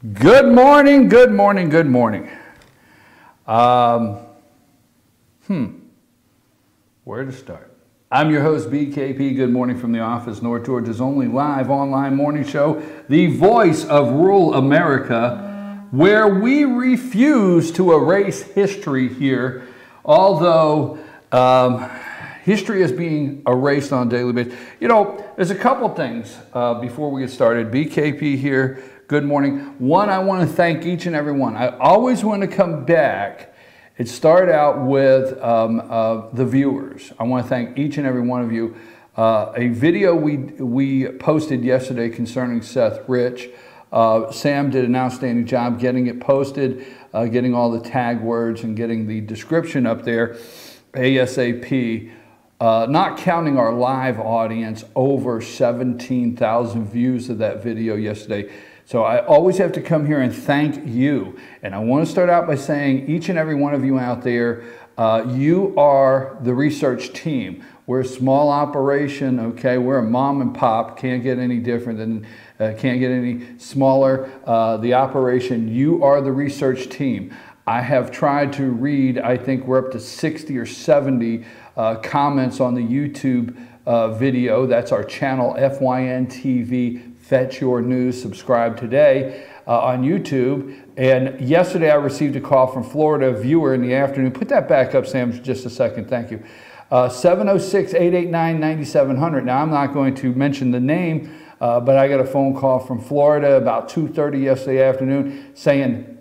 Good morning, good morning, good morning. Where to start? I'm your host, BKP. Good morning from the office, North Georgia's only live online morning show, the voice of rural America, where we refuse to erase history here, although history is being erased on a daily basis. You know, there's a couple things before we get started. BKP here. Good morning. One, I want to thank each and every one. I always want to come back and start out with the viewers. I want to thank each and every one of you. A video we posted yesterday concerning Seth Rich. Sam did an outstanding job getting it posted, getting all the tag words and getting the description up there ASAP. Not counting our live audience, over 17,000 views of that video yesterday. So I always have to come here and thank you. And I want to start out by saying each and every one of you out there, you are the research team. We're a small operation, okay? We're a mom and pop, can't get any different than, can't get any smaller. The operation, you are the research team. I have tried to read, I think we're up to 60 or 70 comments on the YouTube video. That's our channel, FYN TV. Fetch Your News, subscribe today on YouTube. And yesterday I received a call from Florida viewer in the afternoon. Put that back up, Sam, for just a second. Thank you. 706-889-9700. Now, I'm not going to mention the name, but I got a phone call from Florida about 2:30 yesterday afternoon saying,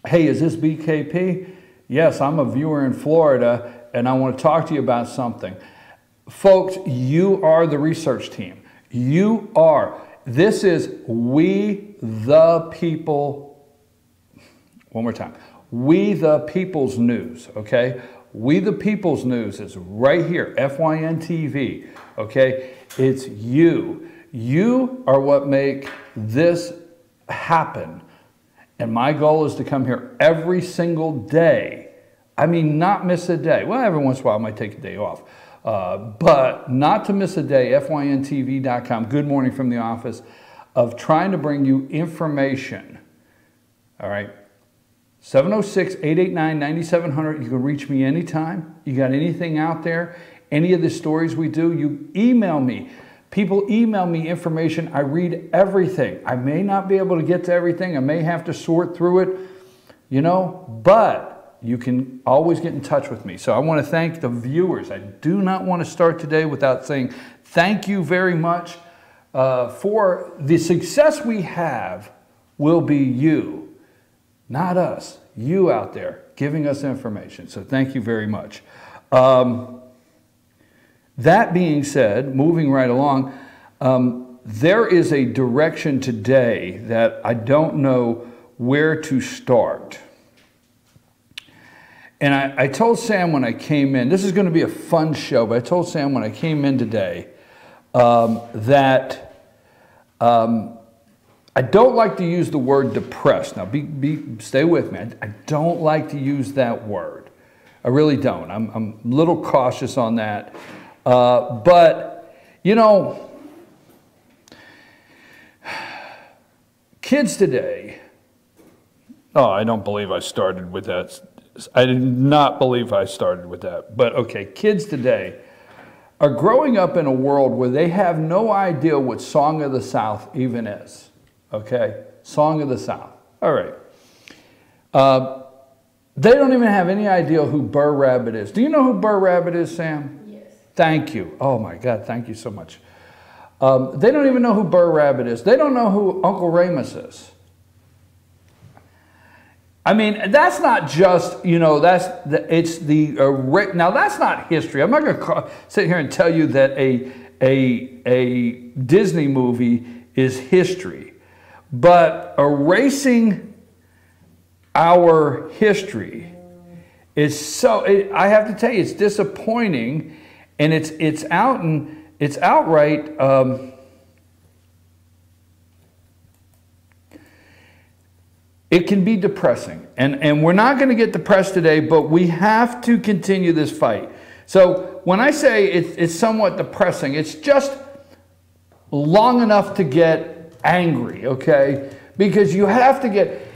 hey, is this BKP? Yes, I'm a viewer in Florida, and I want to talk to you about something. Folks, you are the research team. You are. This is We the People. One more time. We the People's News, okay? We the People's News is right here, FYN TV, okay? It's you. You are what make this happen. And my goal is to come here every single day. I mean, not miss a day. Well, every once in a while I might take a day off. But not to miss a day, FYNTV.com, good morning from the office, of trying to bring you information. All right, 706-889-9700. You can reach me anytime. You got anything out there, any of the stories we do, you email me. People email me information. I read everything. I may not be able to get to everything. I may have to sort through it, you know, but you can always get in touch with me. So I want to thank the viewers. I do not want to start today without saying thank you very much for the success we have. Will be you, not us, you out there giving us information. So thank you very much. That being said, moving right along, there is a direction today that I don't know where to start. And I told Sam when I came in, this is going to be a fun show, but I told Sam when I came in today that I don't like to use the word depressed. Now, stay with me. I don't like to use that word. I really don't. I'm a little cautious on that. But, you know, kids today, oh, I don't believe I started with that. I did not believe I started with that. But okay, kids today are growing up in a world where they have no idea what Song of the South even is. Okay? Song of the South. All right. They don't even have any idea who Burr Rabbit is. Do you know who Burr Rabbit is, Sam? Yes. Thank you. Oh my God, thank you so much. They don't even know who Burr Rabbit is. They don't know who Uncle Remus is. I mean, that's not just, you know, now that's not history. I'm not going to sit here and tell you that a Disney movie is history. But erasing our history is so, I have to tell you, it's disappointing, and it's outright, it can be depressing, and we're not going to get depressed today, but we have to continue this fight. So when I say it's somewhat depressing, it's just long enough to get angry, okay? because you have to get,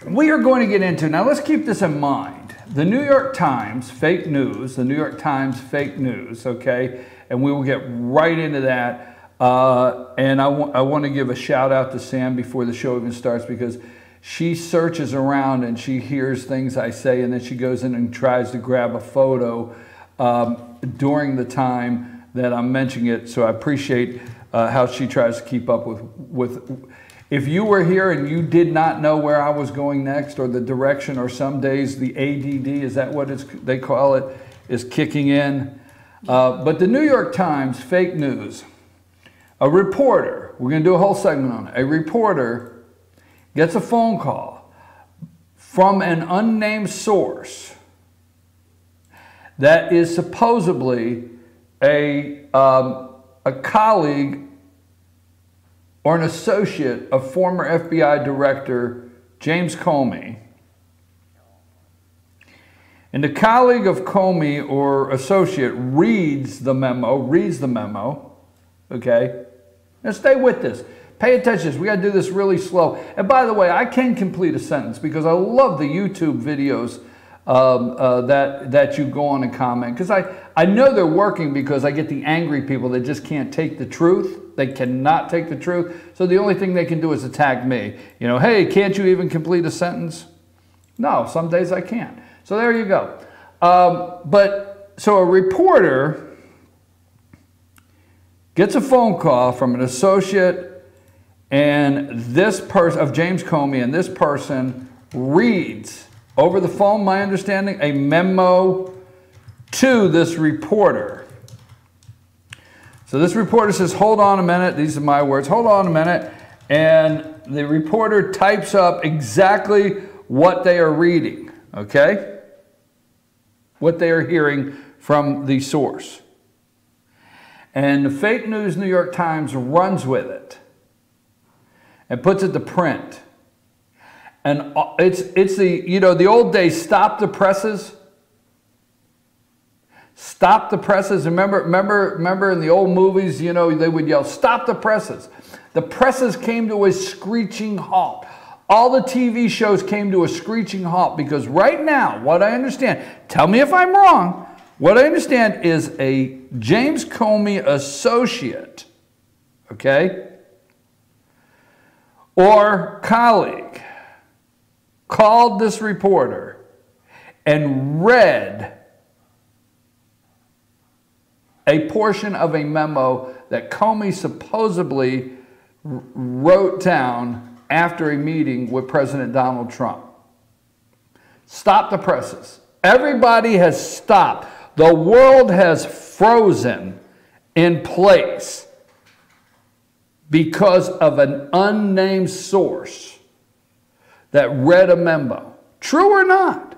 we are going to get into, now let's keep this in mind. The New York Times, fake news, the New York Times fake news, okay? And we will get right into that. And I want to give a shout out to Sam before the show even starts, because she searches around and she hears things I say, and then she goes in and tries to grab a photo during the time that I'm mentioning it. So I appreciate how she tries to keep up with. If you were here and you did not know where I was going next, or the direction, or some days the ADD, is that what they call it, is kicking in. But the New York Times, fake news. A reporter, we're going to do a whole segment on it. A reporter gets a phone call from an unnamed source that is supposedly a colleague or an associate of former FBI Director James Comey. And the colleague of Comey or associate reads the memo, okay? Now stay with this. Pay attention to this. We got to do this really slow. And by the way, I can complete a sentence because I love the YouTube videos that you go on and comment. Because I know they're working, because I get the angry people that just can't take the truth. They cannot take the truth. So the only thing they can do is attack me. You know, hey, can't you even complete a sentence? No, some days I can't. So there you go. So a reporter gets a phone call from an associate and this person of James Comey, and this person reads over the phone, my understanding, a memo to this reporter. So this reporter says, hold on a minute. These are my words. Hold on a minute. And the reporter types up exactly what they are reading, okay? What they are hearing from the source. And the fake news New York Times runs with it and puts it to print. And it's the, you know, the old days, stop the presses. Stop the presses. Remember in the old movies, you know, they would yell, stop the presses. The presses came to a screeching halt. All the TV shows came to a screeching halt, because right now, what I understand, tell me if I'm wrong, what I understand is a James Comey associate, okay, or colleague called this reporter and read a portion of a memo that Comey supposedly wrote down after a meeting with President Donald Trump. Stop the presses. Everybody has stopped. The world has frozen in place because of an unnamed source that read a memo. True or not?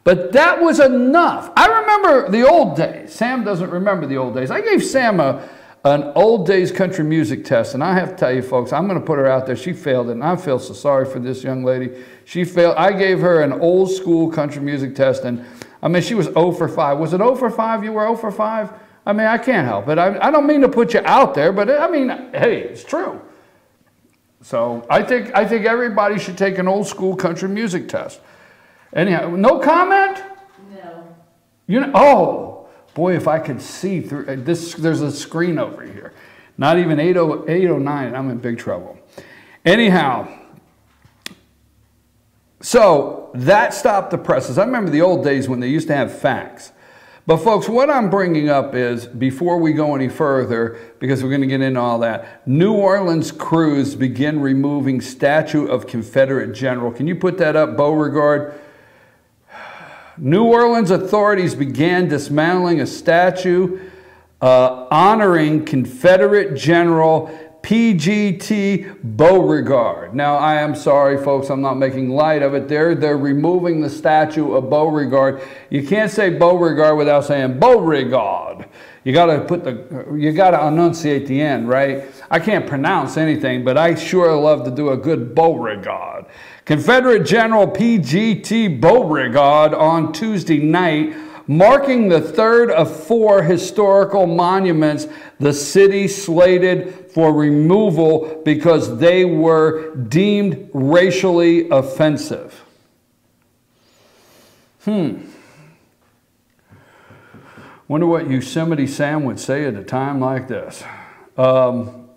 But that was enough. I remember the old days. Sam doesn't remember the old days. I gave Sam an old days country music test, and I have to tell you folks, I'm going to put her out there. She failed it, and I feel so sorry for this young lady. She failed. I gave her an old school country music test, and I mean, she was 0 for 5. Was it 0 for 5? You were 0 for 5? I mean, I can't help it. I don't mean to put you out there, but I mean, hey, it's true. So I think everybody should take an old school country music test. Anyhow, no comment? No. You know, oh, boy, if I could see through this, there's a screen over here. Not even 809, I'm in big trouble. Anyhow, so that stopped the presses. I remember the old days when they used to have fax. But folks, what I'm bringing up is, before we go any further, because we're going to get into all that, New Orleans crews begin removing statue of Confederate general. Can you put that up, Beauregard? New Orleans authorities began dismantling a statue honoring Confederate General P.G.T. Beauregard. Now, I am sorry, folks, I'm not making light of it. They're removing the statue of Beauregard. You can't say Beauregard without saying Beauregard. You got to enunciate the end, right? I can't pronounce anything, but I sure love to do a good Beauregard. Confederate General P.G.T. Beauregard on Tuesday night marking the third of 4 historical monuments the city slated for removal because they were deemed racially offensive. Wonder what Yosemite Sam would say at a time like this. I'm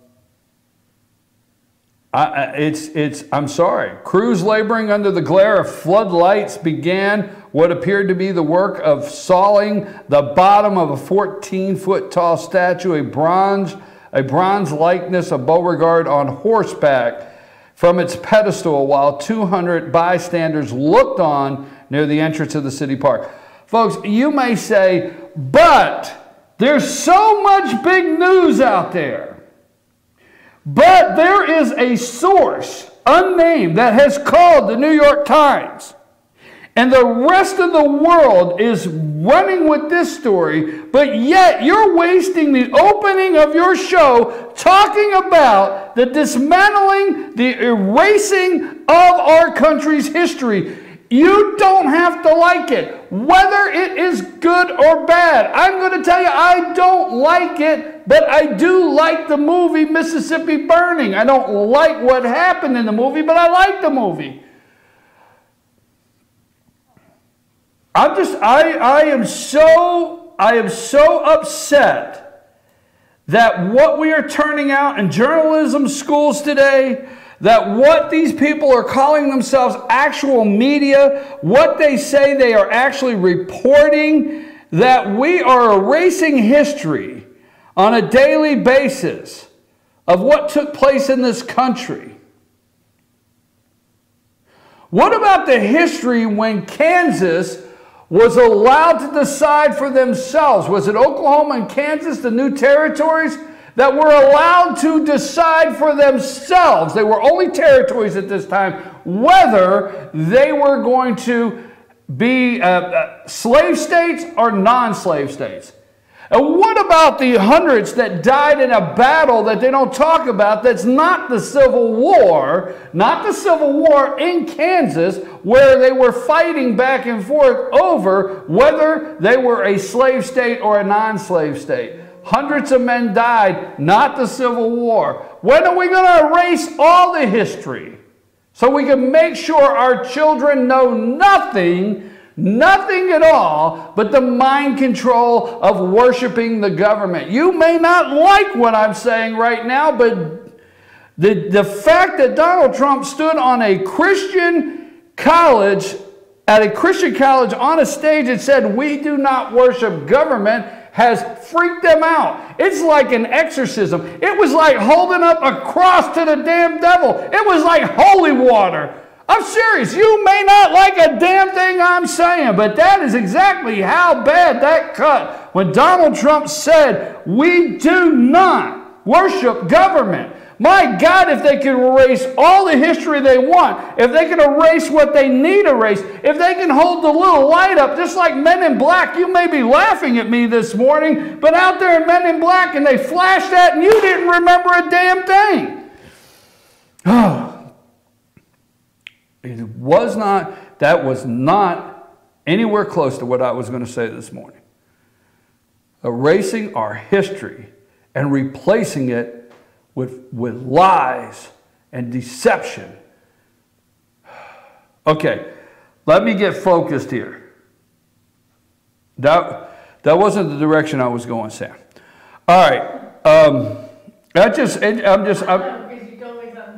sorry. Crews laboring under the glare of floodlights began what appeared to be the work of sawing the bottom of a 14-foot tall statue, a bronze likeness of Beauregard on horseback, from its pedestal while 200 bystanders looked on near the entrance of the city park. Folks, you may say, but there's so much big news out there. But there is a source, unnamed, that has called the New York Times. And the rest of the world is running with this story, but yet you're wasting the opening of your show talking about the dismantling, the erasing of our country's history. You don't have to like it, whether it is good or bad. I'm going to tell you, I don't like it, but I do like the movie Mississippi Burning. I don't like what happened in the movie, but I like the movie. I am so upset that what we are turning out in journalism schools today, that what these people are calling themselves actual media, what they say they are actually reporting, that we are erasing history on a daily basis of what took place in this country. What about the history when Kansas was allowed to decide for themselves? Was it Oklahoma and Kansas, the new territories, that were allowed to decide for themselves? They were only territories at this time, whether they were going to be slave states or non-slave states. And what about the hundreds that died in a battle that they don't talk about, that's not the Civil War, in Kansas, where they were fighting back and forth over whether they were a slave state or a non-slave state? Hundreds of men died, not the Civil War. When are we going to erase all the history so we can make sure our children know nothing at all but the mind control of worshiping the government? You may not like what I'm saying right now, but the fact that Donald Trump stood on a Christian college, at a Christian college on a stage and said, "We do not worship government," has freaked them out. It's like an exorcism. It was like holding up a cross to the damn devil. It was like holy water. I'm serious. You may not like a damn thing I'm saying, but that is exactly how bad that cut when Donald Trump said, "We do not worship government." My God, if they can erase all the history they want, if they can erase what they need erased, if they can hold the little light up, just like Men in Black. You may be laughing at me this morning, but out there in Men in Black, and they flashed that and you didn't remember a damn thing. That was not anywhere close to what I was going to say this morning. Erasing our history and replacing it with lies and deception. Okay, let me get focused here. That wasn't the direction I was going, Sam. All right. Because you told me something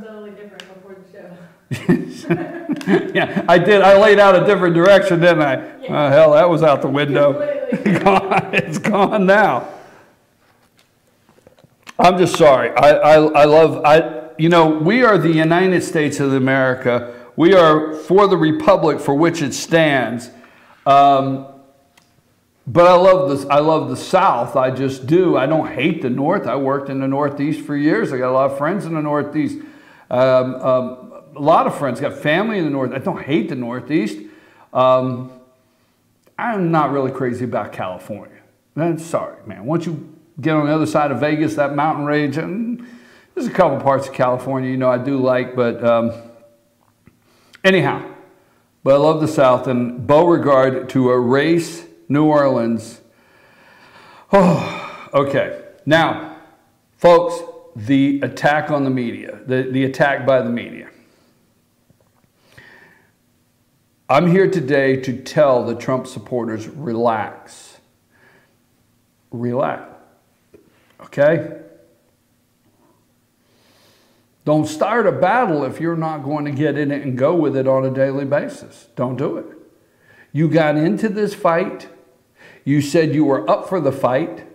totally different before the show. Yeah, I did. I laid out a different direction, didn't I? Yeah. Hell, that was out the window. It's gone now. I'm just sorry. We are the United States of America. We are for the republic for which it stands. But I love the South. I just do. I don't hate the North. I worked in the Northeast for years. I got a lot of friends in the Northeast. A lot of friends. Got family in the North. I don't hate the Northeast. I'm not really crazy about California. Sorry, man. Once you get on the other side of Vegas, that mountain range, and there's a couple parts of California, I do like, but anyhow, but I love the South. And Beauregard, to erase New Orleans. Oh, okay. Now, folks, the attack on the media, the attack by the media. I'm here today to tell the Trump supporters, relax. Relax. Okay? Don't start a battle if you're not going to get in it and go with it on a daily basis. Don't do it. You got into this fight. You said you were up for the fight.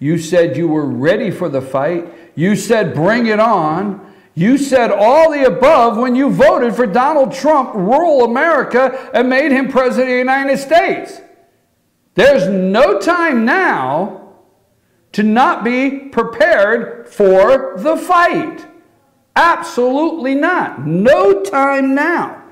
You said you were ready for the fight. You said bring it on. You said all the above when you voted for Donald Trump, rural America, and made him president of the United States. There's no time now to not be prepared for the fight. Absolutely not. No time now.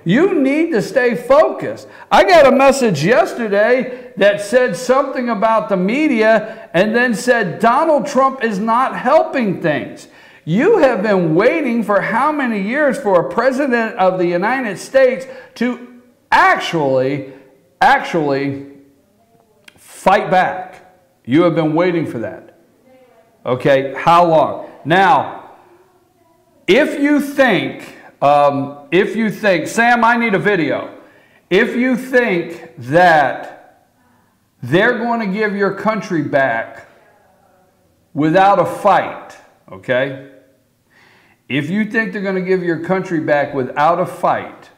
You need to stay focused. I got a message yesterday that said something about the media and then said Donald Trump is not helping things. You have been waiting for how many years for a president of the United States to actually fight back. You have been waiting for that. Okay, how long? Now, if you think, Sam, I need a video. If you think that they're going to give your country back without a fight, okay? If you think they're going to give your country back without a fight,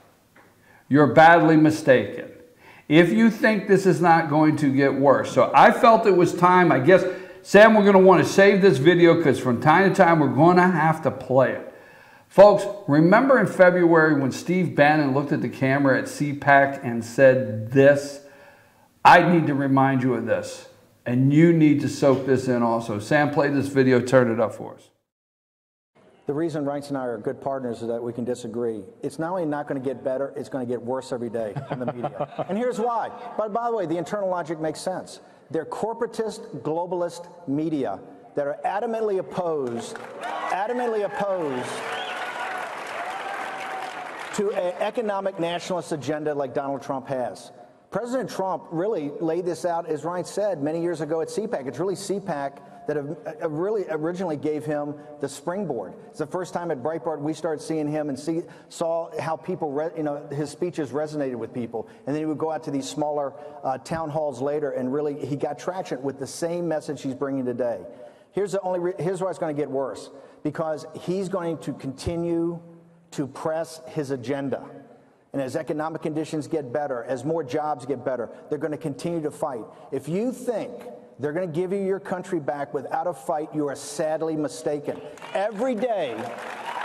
you're badly mistaken. If you think this is not going to get worse. So I felt it was time, I guess, Sam, we're going to want to save this video because from time to time we're going to have to play it. Folks, remember in February when Steve Bannon looked at the camera at CPAC and said this? I need to remind you of this. And you need to soak this in also. Sam, play this video. Turn it up for us. The reason Reince and I are good partners is that we can disagree. It's not only not going to get better, it's going to get worse every day in the media. And here's why. But by the way, the internal logic makes sense. They're corporatist, globalist media that are adamantly opposed to an economic nationalist agenda like Donald Trump has. President Trump really laid this out, as Reince said, many years ago at CPAC. It's really CPAC that really originally gave him the springboard. It's the first time at Breitbart we started seeing him and saw how people, his speeches resonated with people. And then he would go out to these smaller town halls later, and really he got traction with the same message he's bringing today. Here's why it's going to get worse. Because he's going to continue to press his agenda. And as economic conditions get better, as more jobs get better, they're going to continue to fight. If you think they're going to give you your country back without a fight, you are sadly mistaken. Every day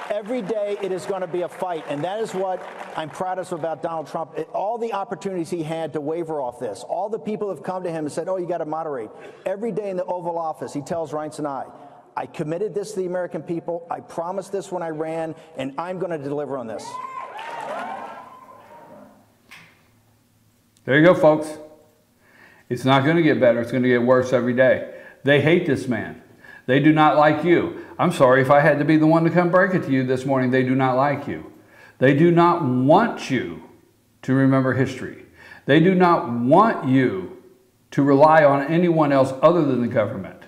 it is going to be a fight. And that is what I'm proudest about Donald Trump. All the opportunities he had to waver off this, all the people have come to him and said, oh, you got to moderate. Every day in the Oval Office, he tells Reince and I committed this to the American people. I promised this when I ran, and I'm going to deliver on this. There you go, folks. It's not going to get better. It's going to get worse every day. They hate this man. They do not like you. I'm sorry if I had to be the one to come break it to you this morning. They do not like you. They do not want you to remember history. They do not want you to rely on anyone else other than the government.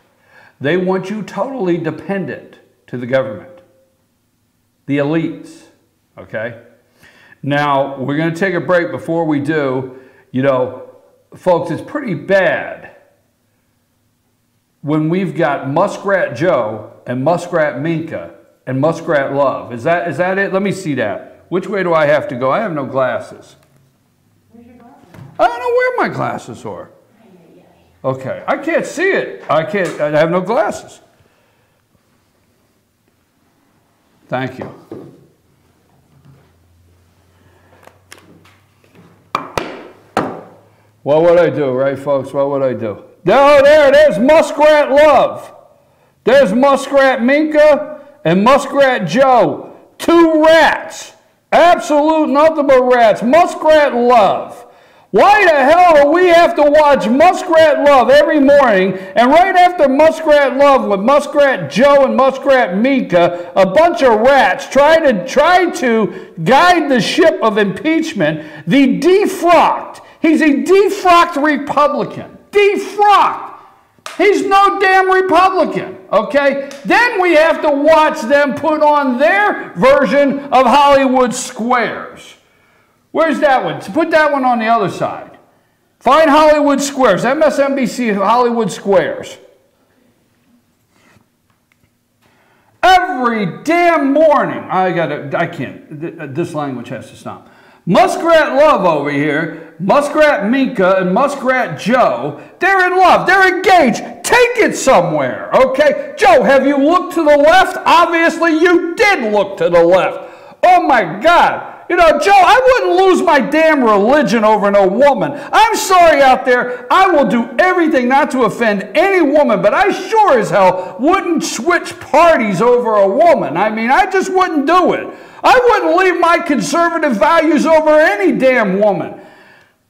They want you totally dependent to the government, the elites, okay? Now, we're going to take a break. Before we do, folks, it's pretty bad when we've got Muskrat Joe and Muskrat Minka and Muskrat Love. Is that it? Let me see that. Which way do I have to go? I have no glasses. Where's your glasses? I don't know where my glasses are. Okay, I can't see it. I have no glasses. Thank you. What would I do, right, folks? What would I do? No, there's Muskrat Love. There's Muskrat Minka and Muskrat Joe. Two rats. Absolute nothing but rats. Muskrat Love. Why the hell do we have to watch Muskrat Love every morning, and right after Muskrat Love with Muskrat Joe and Muskrat Minka, a bunch of rats try to guide the ship of impeachment, the defrocked, He's a defrocked Republican. Defrocked. He's no damn Republican, okay? Then we have to watch them put on their version of Hollywood Squares. Where's that one? So put that one on the other side. Find Hollywood Squares, MSNBC Hollywood Squares. Every damn morning, I can't, this language has to stop. Muskrat Love over here, Muskrat Minka and Muskrat Joe, they're in love, they're engaged. Take it somewhere, okay? Joe, have you looked to the left? Obviously you did look to the left. Oh my God. You know, Joe, I wouldn't lose my damn religion over no woman. I'm sorry out there. I will do everything not to offend any woman, but I sure as hell wouldn't switch parties over a woman. I mean, I just wouldn't do it. I wouldn't leave my conservative values over any damn woman.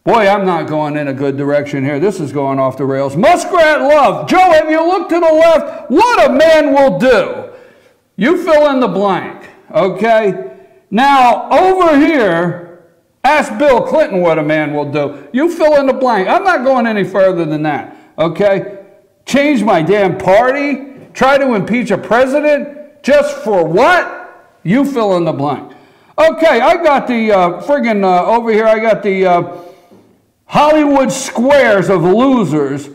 Boy, I'm not going in a good direction here. This is going off the rails. Muskrat Love. Joe, have you looked to the left? What a man will do. You fill in the blank, okay? Now, over here, ask Bill Clinton what a man will do. You fill in the blank. I'm not going any further than that, okay? Change my damn party? Try to impeach a president? Just for what? You fill in the blank. Okay, I got the over here, I got the Hollywood Squares of losers.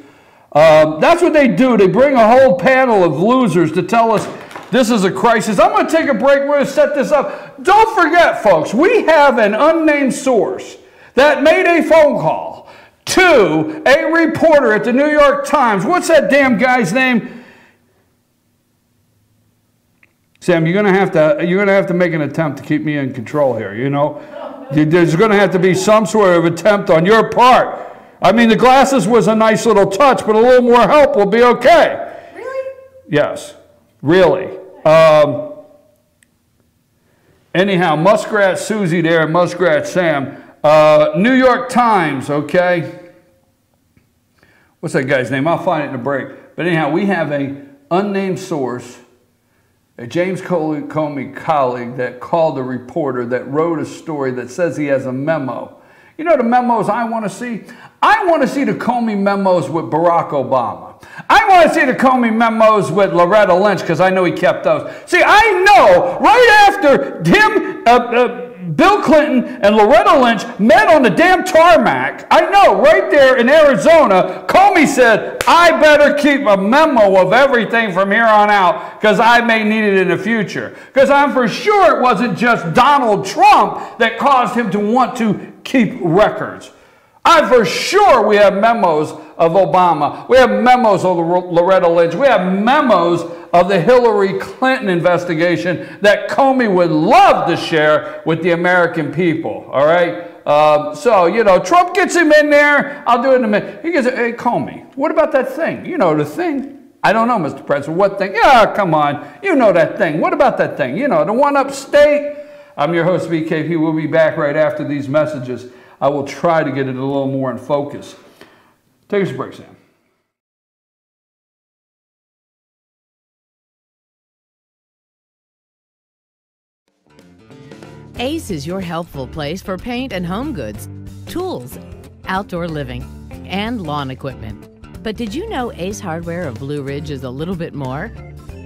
That's what they do. They bring a whole panel of losers to tell us this is a crisis. I'm going to take a break. We're going to set this up. Don't forget, folks, we have an unnamed source that made a phone call to a reporter at the New York Times. What's that damn guy's name? Sam, you're going to have to make an attempt to keep me in control here, you know? There's going to have to be some sort of attempt on your part. I mean, the glasses was a nice little touch, but a little more help will be okay. Really? Yes, really. Anyhow, Muskrat Susie there, Muskrat Sam. New York Times, okay? What's that guy's name? I'll find it in a break. But anyhow, we have an unnamed source, a James Comey colleague that called a reporter that wrote a story that says he has a memo. You know the memos I want to see? I want to see the Comey memos with Barack Obama. I want to see the Comey memos with Loretta Lynch because I know he kept those. See, I know right after him, Bill Clinton and Loretta Lynch met on the damn tarmac, I know right there in Arizona, Comey said, I better keep a memo of everything from here on out because I may need it in the future. Because I'm for sure it wasn't just Donald Trump that caused him to want to keep records. I'm for sure we have memos of Obama. We have memos of Loretta Lynch. We have memos of the Hillary Clinton investigation that Comey would love to share with the American people, all right? So, you know, Trump gets him in there. I'll do it in a minute. He goes, hey, Comey, what about that thing? You know the thing. I don't know, Mr. President. What thing? Yeah, come on. You know that thing. What about that thing? You know, the one upstate. I'm your host, BKP. We'll be back right after these messages. I will try to get it a little more in focus. Take us a break, Sam. Ace is your helpful place for paint and home goods, tools, outdoor living, and lawn equipment. But did you know Ace Hardware of Blue Ridge is a little bit more?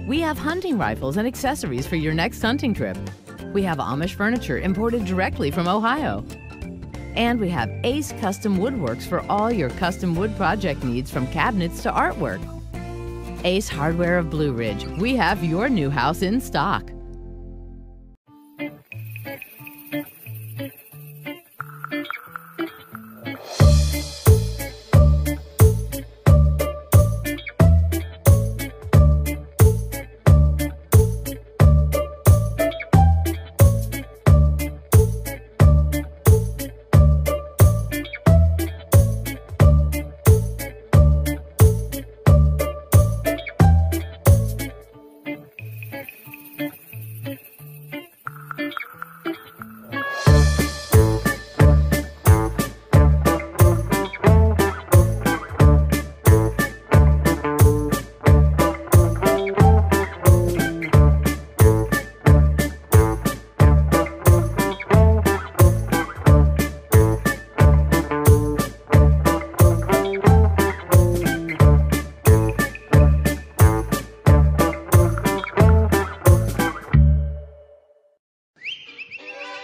We have hunting rifles and accessories for your next hunting trip. We have Amish furniture imported directly from Ohio. And we have Ace Custom Woodworks for all your custom wood project needs from cabinets to artwork. Ace Hardware of Blue Ridge, we have your new house in stock.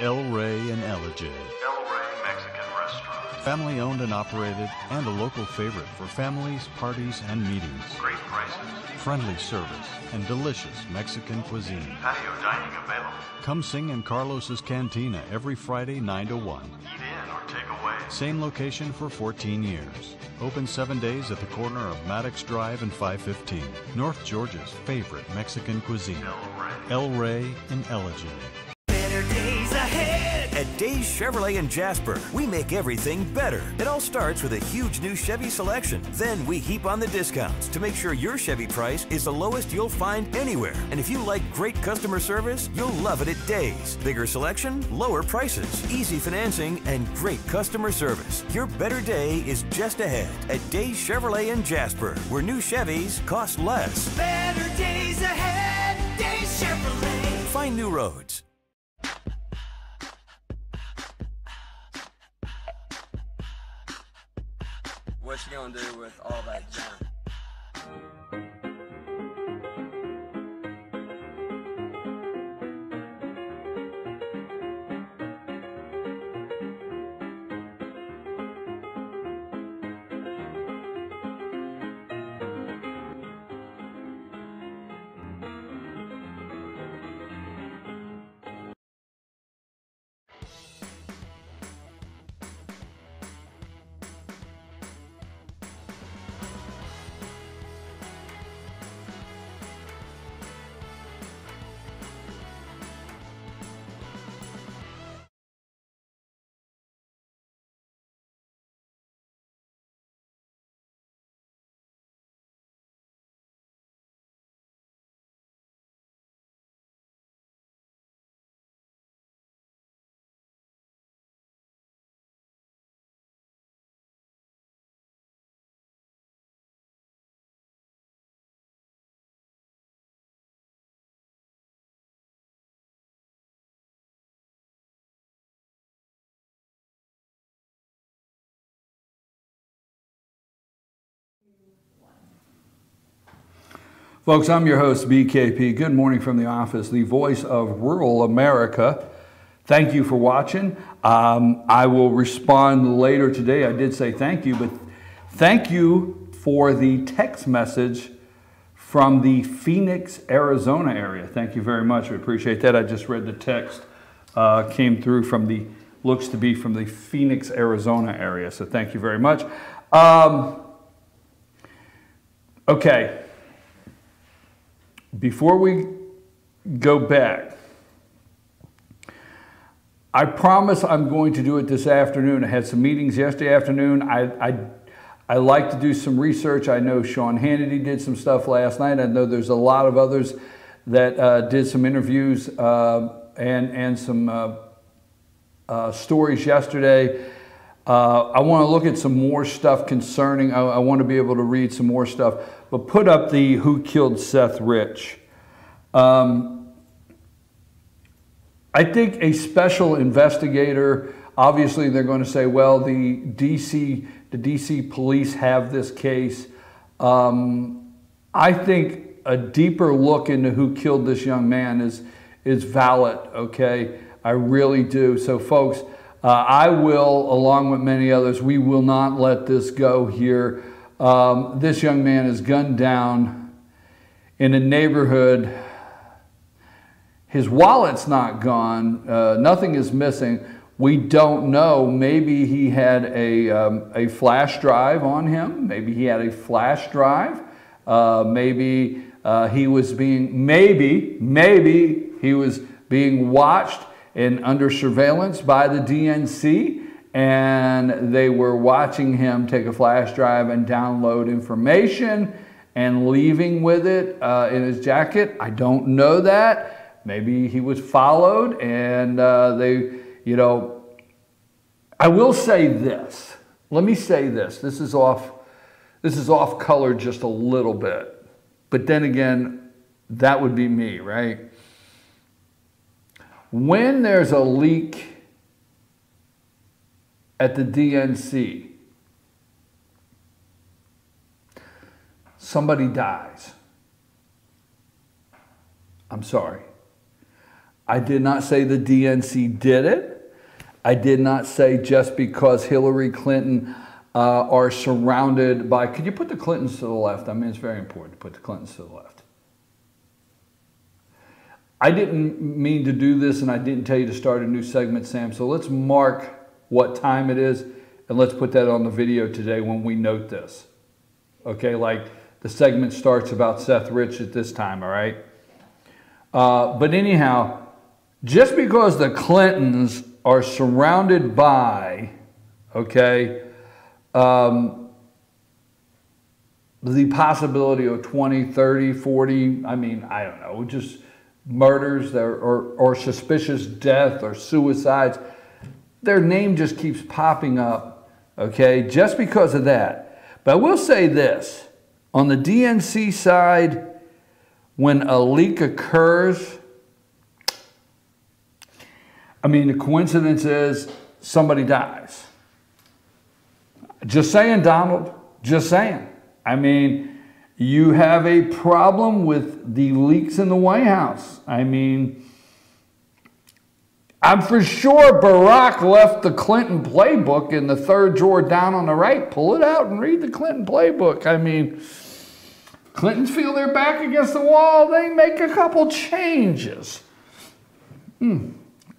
El Rey and Ella J. El Rey Mexican Restaurant. Family owned and operated and a local favorite for families, parties, and meetings. Great prices. Friendly service and delicious Mexican cuisine. Patio dining available. Come sing in Carlos's Cantina every Friday 9 to 1. Eat in or take away. Same location for 14 years. Open 7 days at the corner of Maddox Drive and 515. North Georgia's favorite Mexican cuisine. El Rey and Ella J. Better days ahead at Days Chevrolet in Jasper. We make everything better. It all starts with a huge new Chevy selection. Then we heap on the discounts to make sure your Chevy price is the lowest you'll find anywhere. And if you like great customer service, you'll love it at Days. Bigger selection, lower prices, easy financing, and great customer service. Your better day is just ahead at Days Chevrolet in Jasper, where new Chevys cost less. Better days ahead, Days Chevrolet. Find new roads. What you gonna do with all that junk? Folks, I'm your host, BKP. Good morning from the office, the voice of rural America. Thank you for watching. I will respond later today. I did say thank you, but thank you for the text message from the Phoenix, Arizona area. Thank you very much. We appreciate that. I just read the text. Came through from the, looks to be from the Phoenix, Arizona area. So thank you very much. Okay. Before we go back, I promise I'm going to do it this afternoon. I had some meetings yesterday afternoon. I like to do some research. I know Sean Hannity did some stuff last night. I know there's a lot of others that did some interviews and some stories yesterday. I want to look at some more stuff concerning, I want to be able to read some more stuff, but put up the Who Killed Seth Rich. I think a special investigator, obviously they're going to say, well, the DC police have this case. I think a deeper look into who killed this young man is valid, okay? I really do. So folks, I will, along with many others, we will not let this go here. This young man is gunned down in a neighborhood. His wallet's not gone. Nothing is missing. We don't know. Maybe he had a flash drive on him. Maybe he had a flash drive. Maybe he was being, maybe he was being watched and under surveillance by the DNC, and they were watching him take a flash drive and download information and leaving with it in his jacket. I don't know that. Maybe he was followed and they, you know, I will say this. Let me say this. This is off color just a little bit. But then again, that would be me, right? When there's a leak at the DNC, somebody dies. I'm sorry. I did not say the DNC did it. I did not say just because Hillary Clinton are surrounded by, could you put the Clintons to the left? I mean, it's very important to put the Clintons to the left. I didn't mean to do this, and I didn't tell you to start a new segment, Sam. So let's mark what time it is, and let's put that on the video today when we note this. Okay, like the segment starts about Seth Rich at this time, all right? But anyhow, just because the Clintons are surrounded by, okay, the possibility of 20, 30, 40, I mean, I don't know, just murders or suspicious death or suicides, their name just keeps popping up, okay, just because of that. But I will say this, on the DNC side, when a leak occurs, I mean, the coincidence is somebody dies. Just saying, Donald, just saying. I mean, you have a problem with the leaks in the White House. I mean, I'm for sure Barack left the Clinton playbook in the third drawer down on the right. Pull it out and read the Clinton playbook. I mean, Clintons feel their back against the wall. They make a couple changes.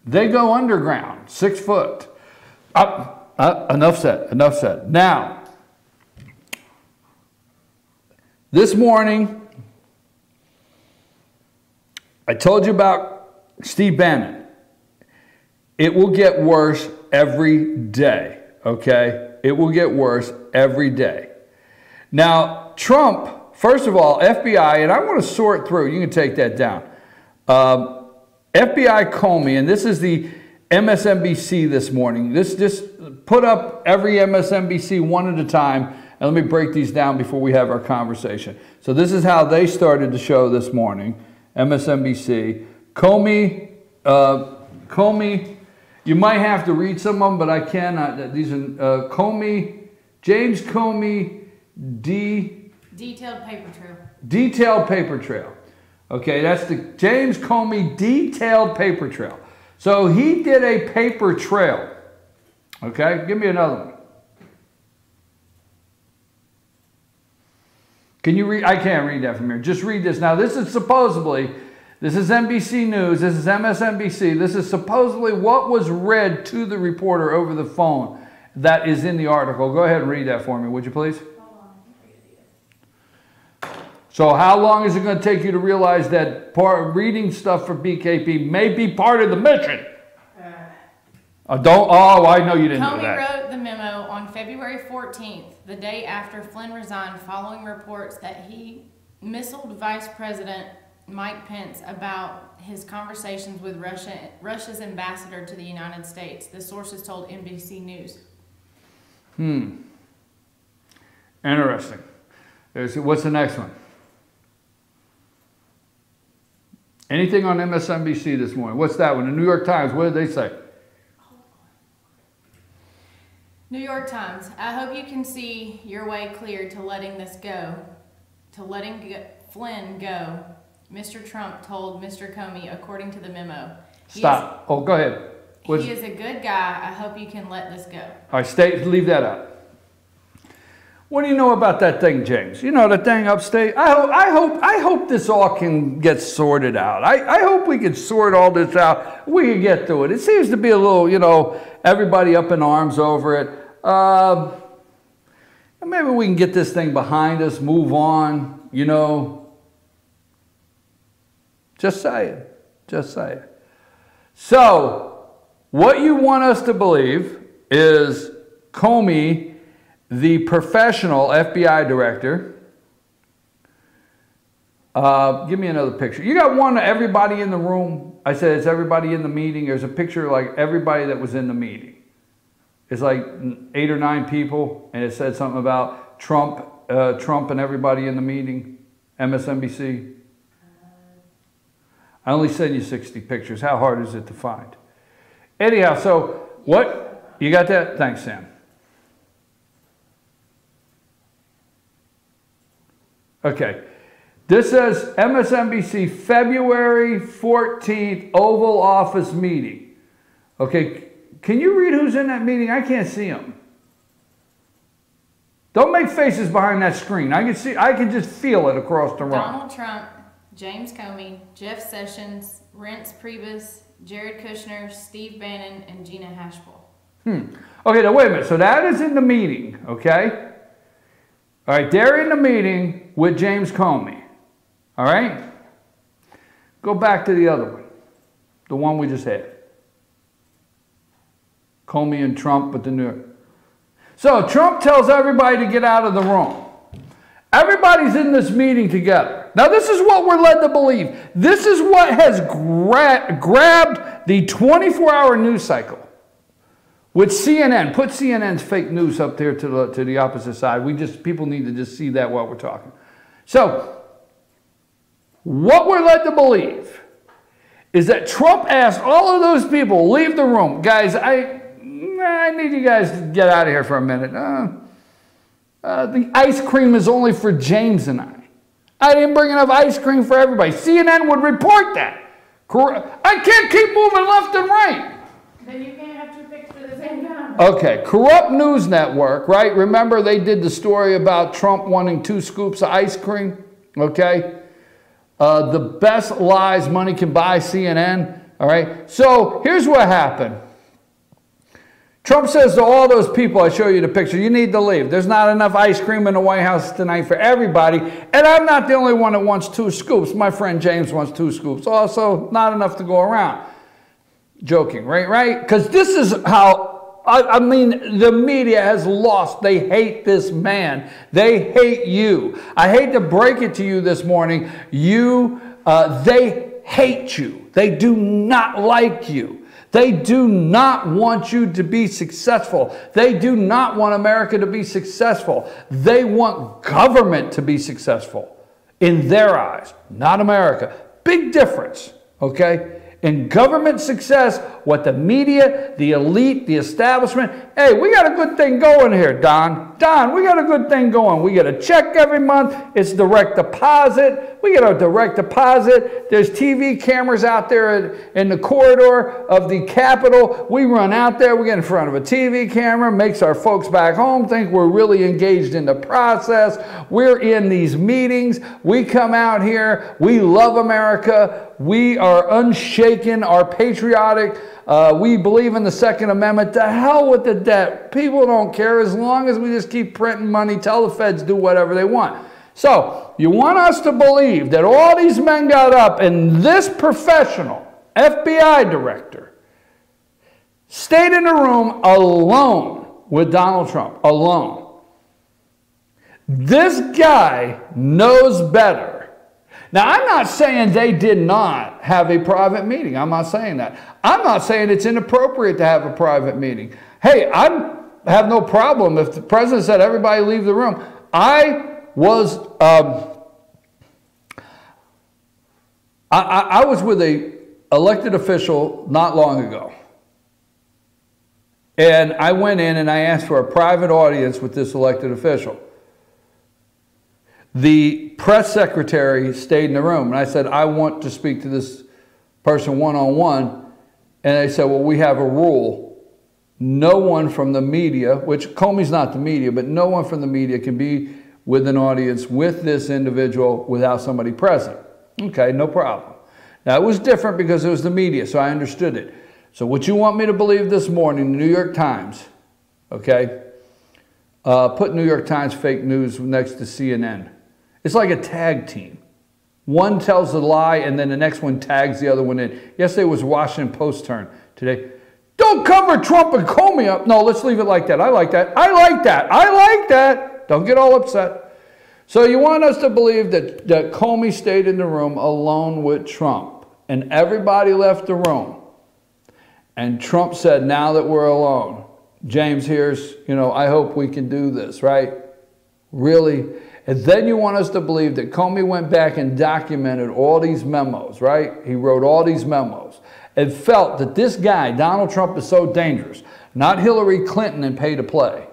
They go underground, 6 foot. Enough said, enough said. Now, this morning, I told you about Steve Bannon. It will get worse every day, okay? It will get worse every day. Now, Trump, first of all, FBI, and I want to sort through, you can take that down. FBI Comey, and this is the MSNBC this morning. Just put up every MSNBC one at a time, and let me break these down before we have our conversation. So this is how they started the show this morning, MSNBC. Comey, you might have to read some of them, but I cannot. These are Comey, James Comey, Detailed paper trail. Detailed paper trail. Okay, that's the James Comey detailed paper trail. So he did a paper trail. Okay, give me another one. Can you read? I can't read that from here. Just read this. Now, this is supposedly, this is NBC News, this is MSNBC, this is supposedly what was read to the reporter over the phone that is in the article. Go ahead and read that for me, would you please? So how long is it going to take you to realize that reading stuff for BKP may be part of the mission? I know you didn't know that. Comey wrote the memo on February 14th, the day after Flynn resigned, following reports that he missiled Vice President Mike Pence about his conversations with Russia's ambassador to the United States. The sources told NBC News. Interesting. What's the next one? Anything on MSNBC this morning? What's that one? The New York Times, what did they say? New York Times, I hope you can see your way clear to letting this go, to letting Flynn go, Mr. Trump told Mr. Comey, according to the memo. Stop. Go ahead. He is a good guy. I hope you can let this go. All right, leave that up. What do you know about that thing, James? You know, that thing upstate? I hope this all can get sorted out. I hope we can sort all this out. We can get through it. It seems to be a little, you know, everybody up in arms over it. Maybe we can get this thing behind us, move on, you know. Just say it. Just say it. So, what you want us to believe is Comey, the professional FBI director. Give me another picture. You got one of everybody in the room. I said it's everybody in the meeting. There's a picture of like everybody that was in the meeting. It's like 8 or 9 people, and it said something about Trump and everybody in the meeting. MSNBC. I only send you 60 pictures. How hard is it to find? Anyhow, so what? You got that? Thanks, Sam. Okay. This says MSNBC February 14th Oval Office meeting. Okay, can you read who's in that meeting? I can't see them. Don't make faces behind that screen. I can just feel it across the room. Donald Trump, James Comey, Jeff Sessions, Reince Priebus, Jared Kushner, Steve Bannon, and Gina Haspel. Okay, now wait a minute. So that is in the meeting, okay? All right, they're in the meeting with James Comey. All right? Go back to the other one. The one we just had. Comey and Trump with the New York. So Trump tells everybody to get out of the room. Everybody's in this meeting together. Now this is what we're led to believe. This is what has grabbed the 24-hour news cycle. With CNN, put CNN's fake news up there to the opposite side. People need to just see that while we're talking. So, what we're led to believe is that Trump asked all of those people, leave the room. Guys, I need you guys to get out of here for a minute. The ice cream is only for James and I. I didn't bring enough ice cream for everybody. CNN would report that. I can't keep moving left and right. Then you can't have two pictures at the same time. Okay, Corrupt News Network, right? Remember they did the story about Trump wanting 2 scoops of ice cream? Okay? The best lies money can buy, CNN. All right? So here's what happened. Trump says to all those people, I show you the picture, you need to leave. There's not enough ice cream in the White House tonight for everybody. And I'm not the only one that wants 2 scoops. My friend James wants 2 scoops. Also, not enough to go around. Joking, right? Because this is how, I mean, the media has lost. They hate this man. They hate you. I hate to break it to you this morning. They hate you. They do not like you. They do not want you to be successful. They do not want America to be successful. They want government to be successful in their eyes, not America. Big difference, okay? In government success, what the media, the elite, the establishment, hey, we got a good thing going here, Don. Don, we got a good thing going. We get a check every month. It's direct deposit. We get a direct deposit. There's TV cameras out there in the corridor of the Capitol. We run out there. We get in front of a TV camera. Makes our folks back home think we're really engaged in the process. We're in these meetings. We come out here. We love America. We are unshaken, are patriotic. We believe in the Second Amendment. To hell with the debt. People don't care as long as we just keep printing money, tell the feds do whatever they want. So, you want us to believe that all these men got up and this professional FBI director stayed in a room alone with Donald Trump. Alone. This guy knows better. Now, I'm not saying they did not have a private meeting. I'm not saying that. I'm not saying it's inappropriate to have a private meeting. Hey, I have no problem if the president said everybody leave the room. I was with a elected official not long ago. And I went in and I asked for a private audience with this elected official. The press secretary stayed in the room, and I said, I want to speak to this person one-on-one. And they said, well, we have a rule. No one from the media, which Comey's not the media, but no one from the media can be with an audience with this individual without somebody present. Okay, no problem. Now, it was different because it was the media, so I understood it. So what you want me to believe this morning, the New York Times, okay, put New York Times fake news next to CNN. It's like a tag team. One tells a lie and then the next one tags the other one in. Yesterday was Washington Post turn. Today, don't cover Trump and Comey up. No, let's leave it like that. I like that. I like that. I like that. Don't get all upset. So you want us to believe that Comey stayed in the room alone with Trump and everybody left the room. And Trump said, now that we're alone, James, here's, I hope we can do this, right? Really? And then you want us to believe that Comey went back and documented all these memos, right? He wrote all these memos and felt that this guy, Donald Trump, is so dangerous. Not Hillary Clinton and pay to play.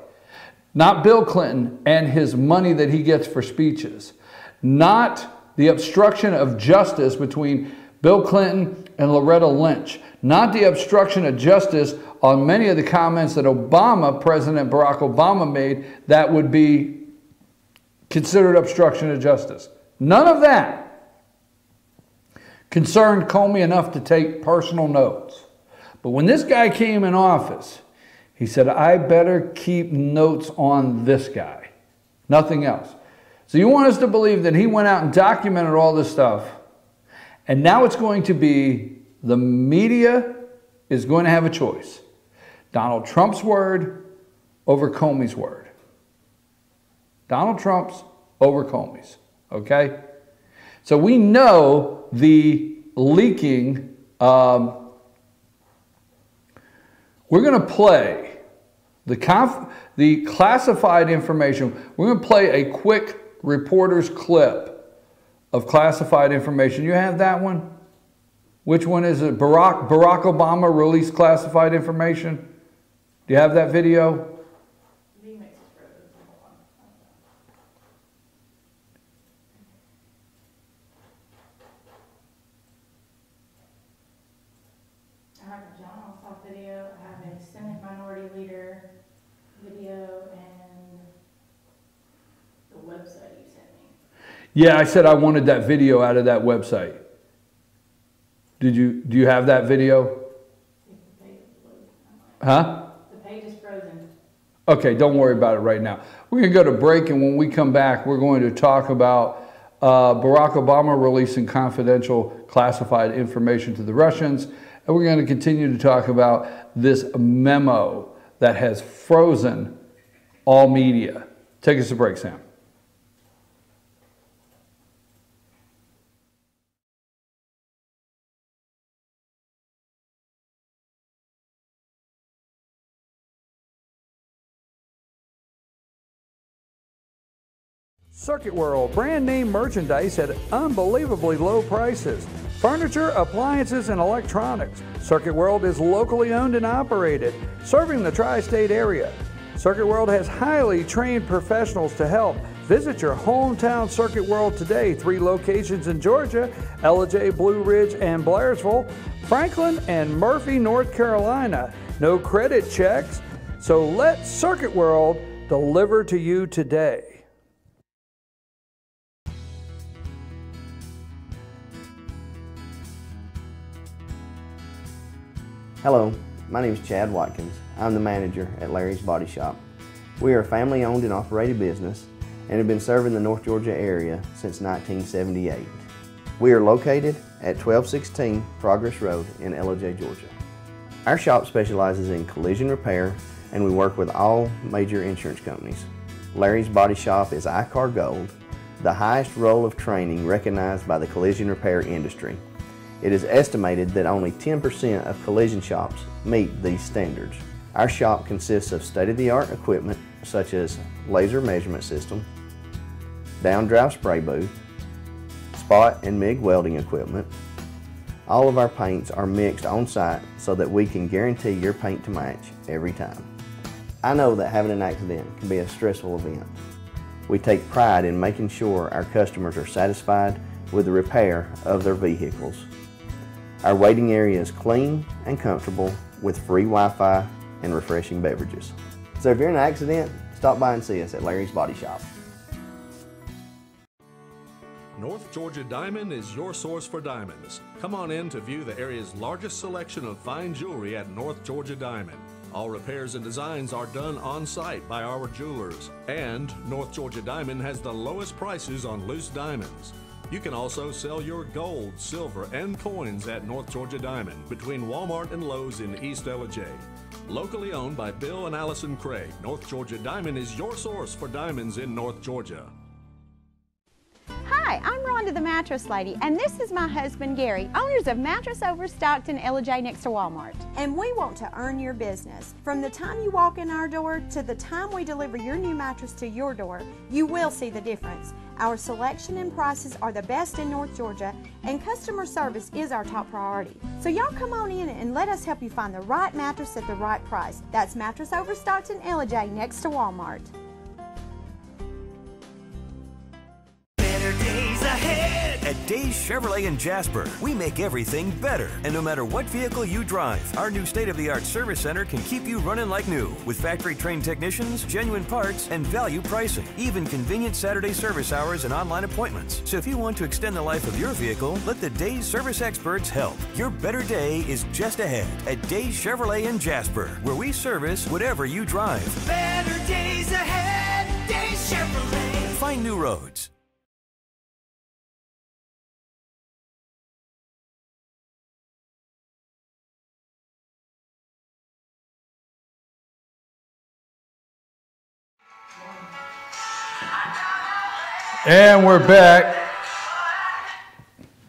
Not Bill Clinton and his money that he gets for speeches. Not the obstruction of justice between Bill Clinton and Loretta Lynch, not the obstruction of justice on many of the comments that President Barack Obama made that would be considered obstruction of justice. None of that concerned Comey enough to take personal notes. But when this guy came in office, he said, I better keep notes on this guy, nothing else. So you want us to believe that he went out and documented all this stuff, and now it's going to be the media is going to have a choice. Donald Trump's word over Comey's word. Donald Trump's over Comey's, okay? So we know the leaking, we're going to play the classified information. We're going to play a quick reporter's clip of classified information. You have that one? Which one is it? Barack Obama released classified information? Do you have that video? I have a John Ossoff video, I have a Senate Minority Leader video, and the website you sent me. Yeah, I said I wanted that video out of that website. Do you have that video? Huh? The page is frozen. Okay, don't worry about it right now. We're going to go to break, and when we come back, we're going to talk about Barack Obama releasing confidential classified information to the Russians, and we're going to continue to talk about this memo that has frozen all media. Take us to break, Sam. Circuit World, brand name merchandise at unbelievably low prices. Furniture, appliances, and electronics. Circuit World is locally owned and operated, serving the tri-state area. Circuit World has highly trained professionals to help. Visit your hometown Circuit World today. 3 locations in Georgia, Ellijay, Blue Ridge, and Blairsville, Franklin, and Murphy, North Carolina. No credit checks, so let Circuit World deliver to you today. Hello, my name is Chad Watkins. I'm the manager at Larry's Body Shop. We are a family-owned and operated business and have been serving the North Georgia area since 1978. We are located at 1216 Progress Road in Ellijay, Georgia. Our shop specializes in collision repair, and we work with all major insurance companies. Larry's Body Shop is ICAR Gold, the highest role of training recognized by the collision repair industry. It is estimated that only 10% of collision shops meet these standards. Our shop consists of state-of-the-art equipment such as laser measurement system, down-drive spray booth, spot and MIG welding equipment. All of our paints are mixed on-site so that we can guarantee your paint to match every time. I know that having an accident can be a stressful event. We take pride in making sure our customers are satisfied with the repair of their vehicles. Our waiting area is clean and comfortable with free Wi-Fi and refreshing beverages. So if you're in an accident, stop by and see us at Larry's Body Shop. North Georgia Diamond is your source for diamonds. Come on in to view the area's largest selection of fine jewelry at North Georgia Diamond. All repairs and designs are done on-site by our jewelers. And North Georgia Diamond has the lowest prices on loose diamonds. You can also sell your gold, silver, and coins at North Georgia Diamond between Walmart and Lowe's in East Ellijay. Locally owned by Bill and Allison Craig, North Georgia Diamond is your source for diamonds in North Georgia. Hi, I'm Rhonda the Mattress Lady, and this is my husband Gary, owners of Mattress Overstocked in Ellijay next to Walmart. And we want to earn your business. From the time you walk in our door to the time we deliver your new mattress to your door, you will see the difference. Our selection and prices are the best in North Georgia, and customer service is our top priority. So y'all come on in and let us help you find the right mattress at the right price. That's Mattress Overstocked in Ellijay next to Walmart. Better days ahead. ahead at Days Chevrolet in Jasper. We make everything better. And no matter what vehicle you drive, our new state-of-the-art service center can keep you running like new with factory-trained technicians, genuine parts, and value pricing. Even convenient Saturday service hours and online appointments. So if you want to extend the life of your vehicle, let the Days service experts help. Your better day is just ahead at Days Chevrolet in Jasper, where we service whatever you drive. Better days ahead, Days Chevrolet. Find new roads. And we're back.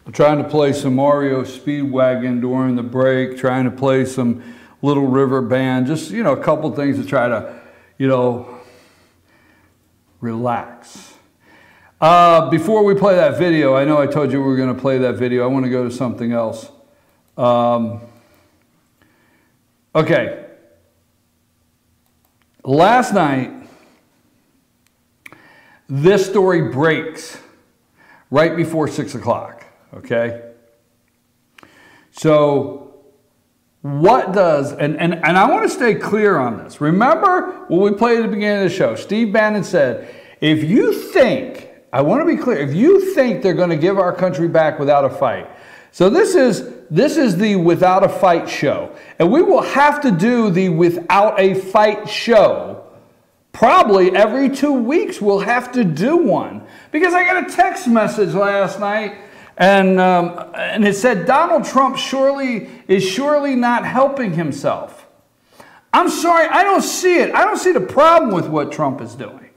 I'm trying to play some Mario Speedwagon during the break, trying to play some Little River Band, just, you know, a couple things to try to, you know, relax. Before we play that video, I know I told you we were going to play that video. I want to go to something else. Okay. Last night, this story breaks right before 6 o'clock, okay? So what does, and I want to stay clear on this. Remember what we played at the beginning of the show? Steve Bannon said, if you think, I want to be clear, if you think they're going to give our country back without a fight. So this is the Without a Fight show. And we will have to do the Without a Fight show. Probably every 2 weeks we'll have to do one. Because I got a text message last night and it said Donald Trump is surely not helping himself. I'm sorry, I don't see it. I don't see the problem with what Trump is doing.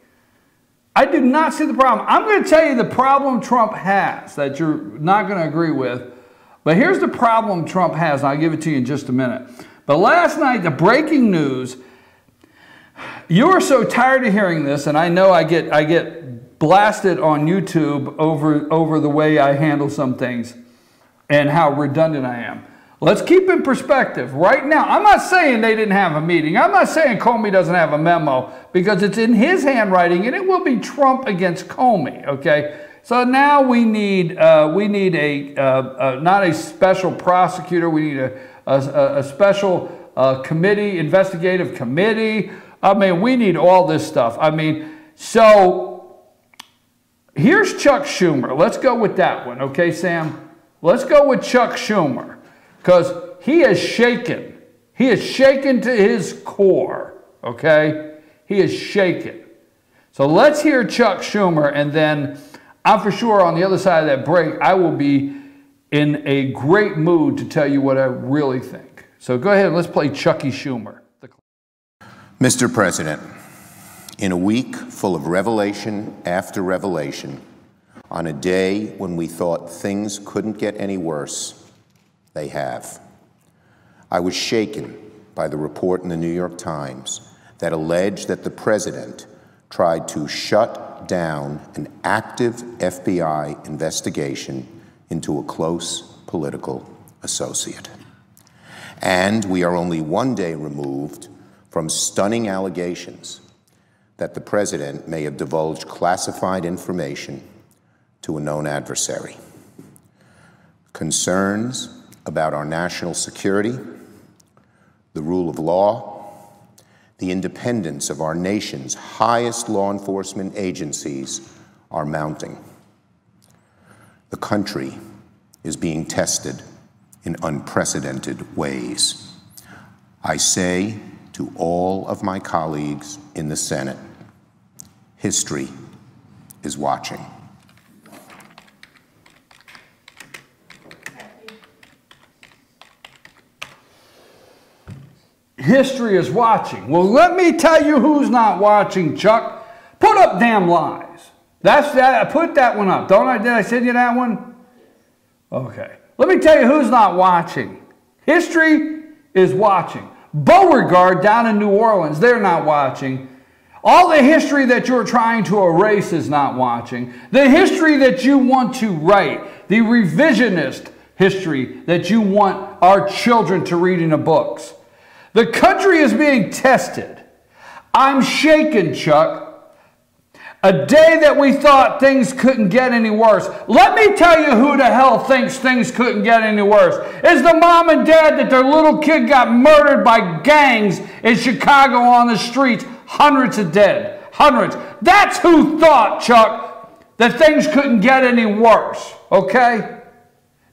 I do not see the problem. I'm going to tell you the problem Trump has that you're not going to agree with. But here's the problem Trump has, and I'll give it to you in just a minute. But last night, the breaking news, you are so tired of hearing this, and I know I get blasted on YouTube over the way I handle some things and how redundant I am. Let's keep in perspective. Right now, I'm not saying they didn't have a meeting. I'm not saying Comey doesn't have a memo because it's in his handwriting, and it will be Trump against Comey, okay? So now we need a not a special prosecutor. We need a special committee, investigative committee. I mean, we need all this stuff. I mean, so here's Chuck Schumer. Let's go with that one, okay, Sam? Let's go with Chuck Schumer because he is shaken. He is shaken to his core, okay? He is shaken. So let's hear Chuck Schumer, and then I'm for sure on the other side of that break, I will be in a great mood to tell you what I really think. So go ahead and let's play Chucky Schumer. Mr. President, in a week full of revelation after revelation, on a day when we thought things couldn't get any worse, they have. I was shaken by the report in the New York Times that alleged that the president tried to shut down an active FBI investigation into a close political associate. And we are only one day removed from stunning allegations that the president may have divulged classified information to a known adversary. Concerns about our national security, the rule of law, the independence of our nation's highest law enforcement agencies are mounting. The country is being tested in unprecedented ways. I say to all of my colleagues in the Senate, history is watching. History is watching. Well, let me tell you who's not watching, Chuck. Put up damn lies. That's that. I put that one up. Don't I? Did I send you that one? Okay. Let me tell you who's not watching. History is watching. Beauregard down in New Orleans, they're not watching. All the history that you're trying to erase is not watching. The history that you want to write, the revisionist history that you want our children to read in the books. The country is being tested. I'm shaken, Chuck. A day that we thought things couldn't get any worse. Let me tell you who the hell thinks things couldn't get any worse. It's the mom and dad that their little kid got murdered by gangs in Chicago on the streets. Hundreds of dead. Hundreds. That's who thought, Chuck, that things couldn't get any worse. Okay?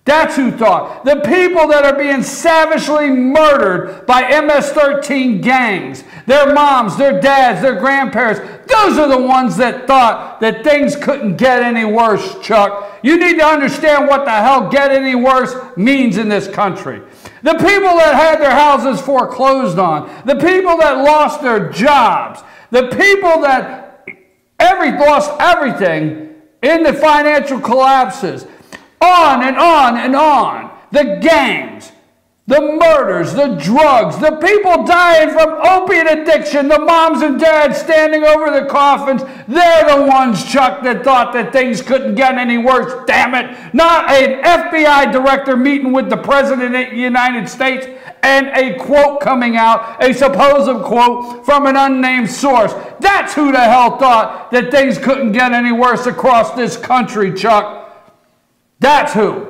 That's who thought. The people that are being savagely murdered by MS-13 gangs, their moms, their dads, their grandparents, those are the ones that thought that things couldn't get any worse, Chuck. You need to understand what the hell get any worse means in this country. The people that had their houses foreclosed on, the people that lost their jobs, the people that lost everything in the financial collapses, on and on and on. The gangs, the murders, the drugs, the people dying from opiate addiction, the moms and dads standing over the coffins, they're the ones, Chuck, that thought that things couldn't get any worse, damn it. Not an FBI director meeting with the President of the United States and a quote coming out, a supposed quote from an unnamed source. That's who the hell thought that things couldn't get any worse across this country, Chuck. That's who.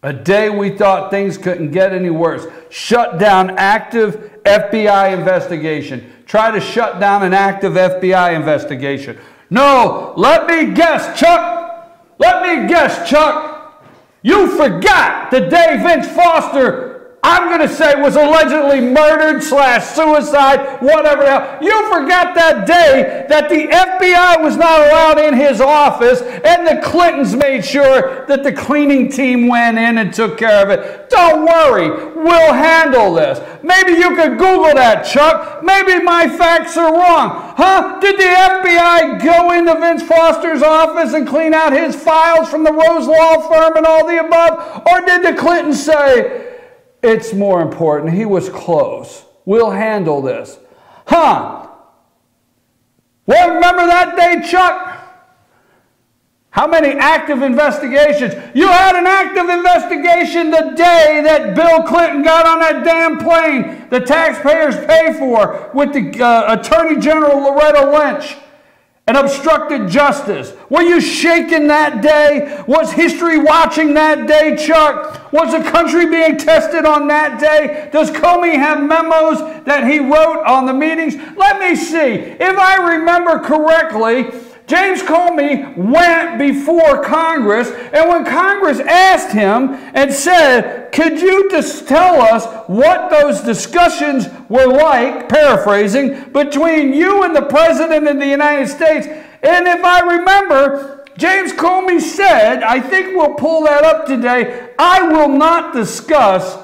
A day we thought things couldn't get any worse. Shut down active FBI investigation. Try to shut down an active FBI investigation. No, let me guess, Chuck. Let me guess, Chuck. You forgot the day Vince Foster, I'm going to say, was allegedly murdered / suicide, whatever the hell. You forgot that day that the FBI was not allowed in his office and the Clintons made sure that the cleaning team went in and took care of it. Don't worry, we'll handle this. Maybe you could Google that, Chuck. Maybe my facts are wrong. Huh? Did the FBI go into Vince Foster's office and clean out his files from the Rose Law Firm and all the above? Or did the Clintons say, it's more important, he was close, we'll handle this? Huh? Well, remember that day, Chuck? How many active investigations? You had an active investigation the day that Bill Clinton got on that damn plane the taxpayers pay for with the Attorney General Loretta Lynch and obstructed justice. Were you shaken that day? Was history watching that day, Chuck? Was the country being tested on that day? Does Comey have memos that he wrote on the meetings? Let me see. If I remember correctly, James Comey went before Congress, and when Congress asked him and said, could you just tell us what those discussions were like, paraphrasing, between you and the President of the United States? And if I remember, James Comey said, I think we'll pull that up today, I will not discuss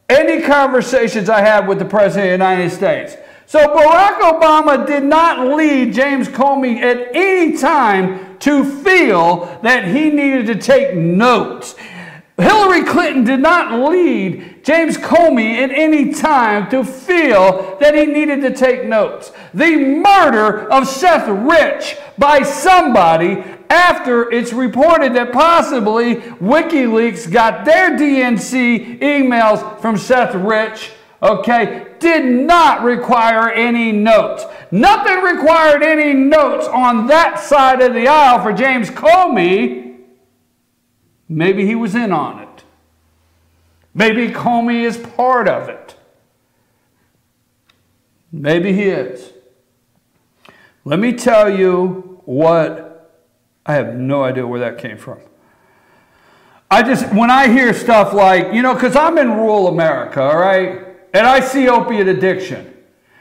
any conversations I had with the President of the United States. So Barack Obama did not lead James Comey at any time to feel that he needed to take notes. Hillary Clinton did not lead James Comey at any time to feel that he needed to take notes. The murder of Seth Rich by somebody after it's reported that possibly WikiLeaks got their DNC emails from Seth Rich, okay, did not require any notes. Nothing required any notes on that side of the aisle for James Comey. Maybe he was in on it. Maybe Comey is part of it. Maybe he is. Let me tell you what, I have no idea where that came from. When I hear stuff like, because I'm in rural America, all right? And I see opiate addiction.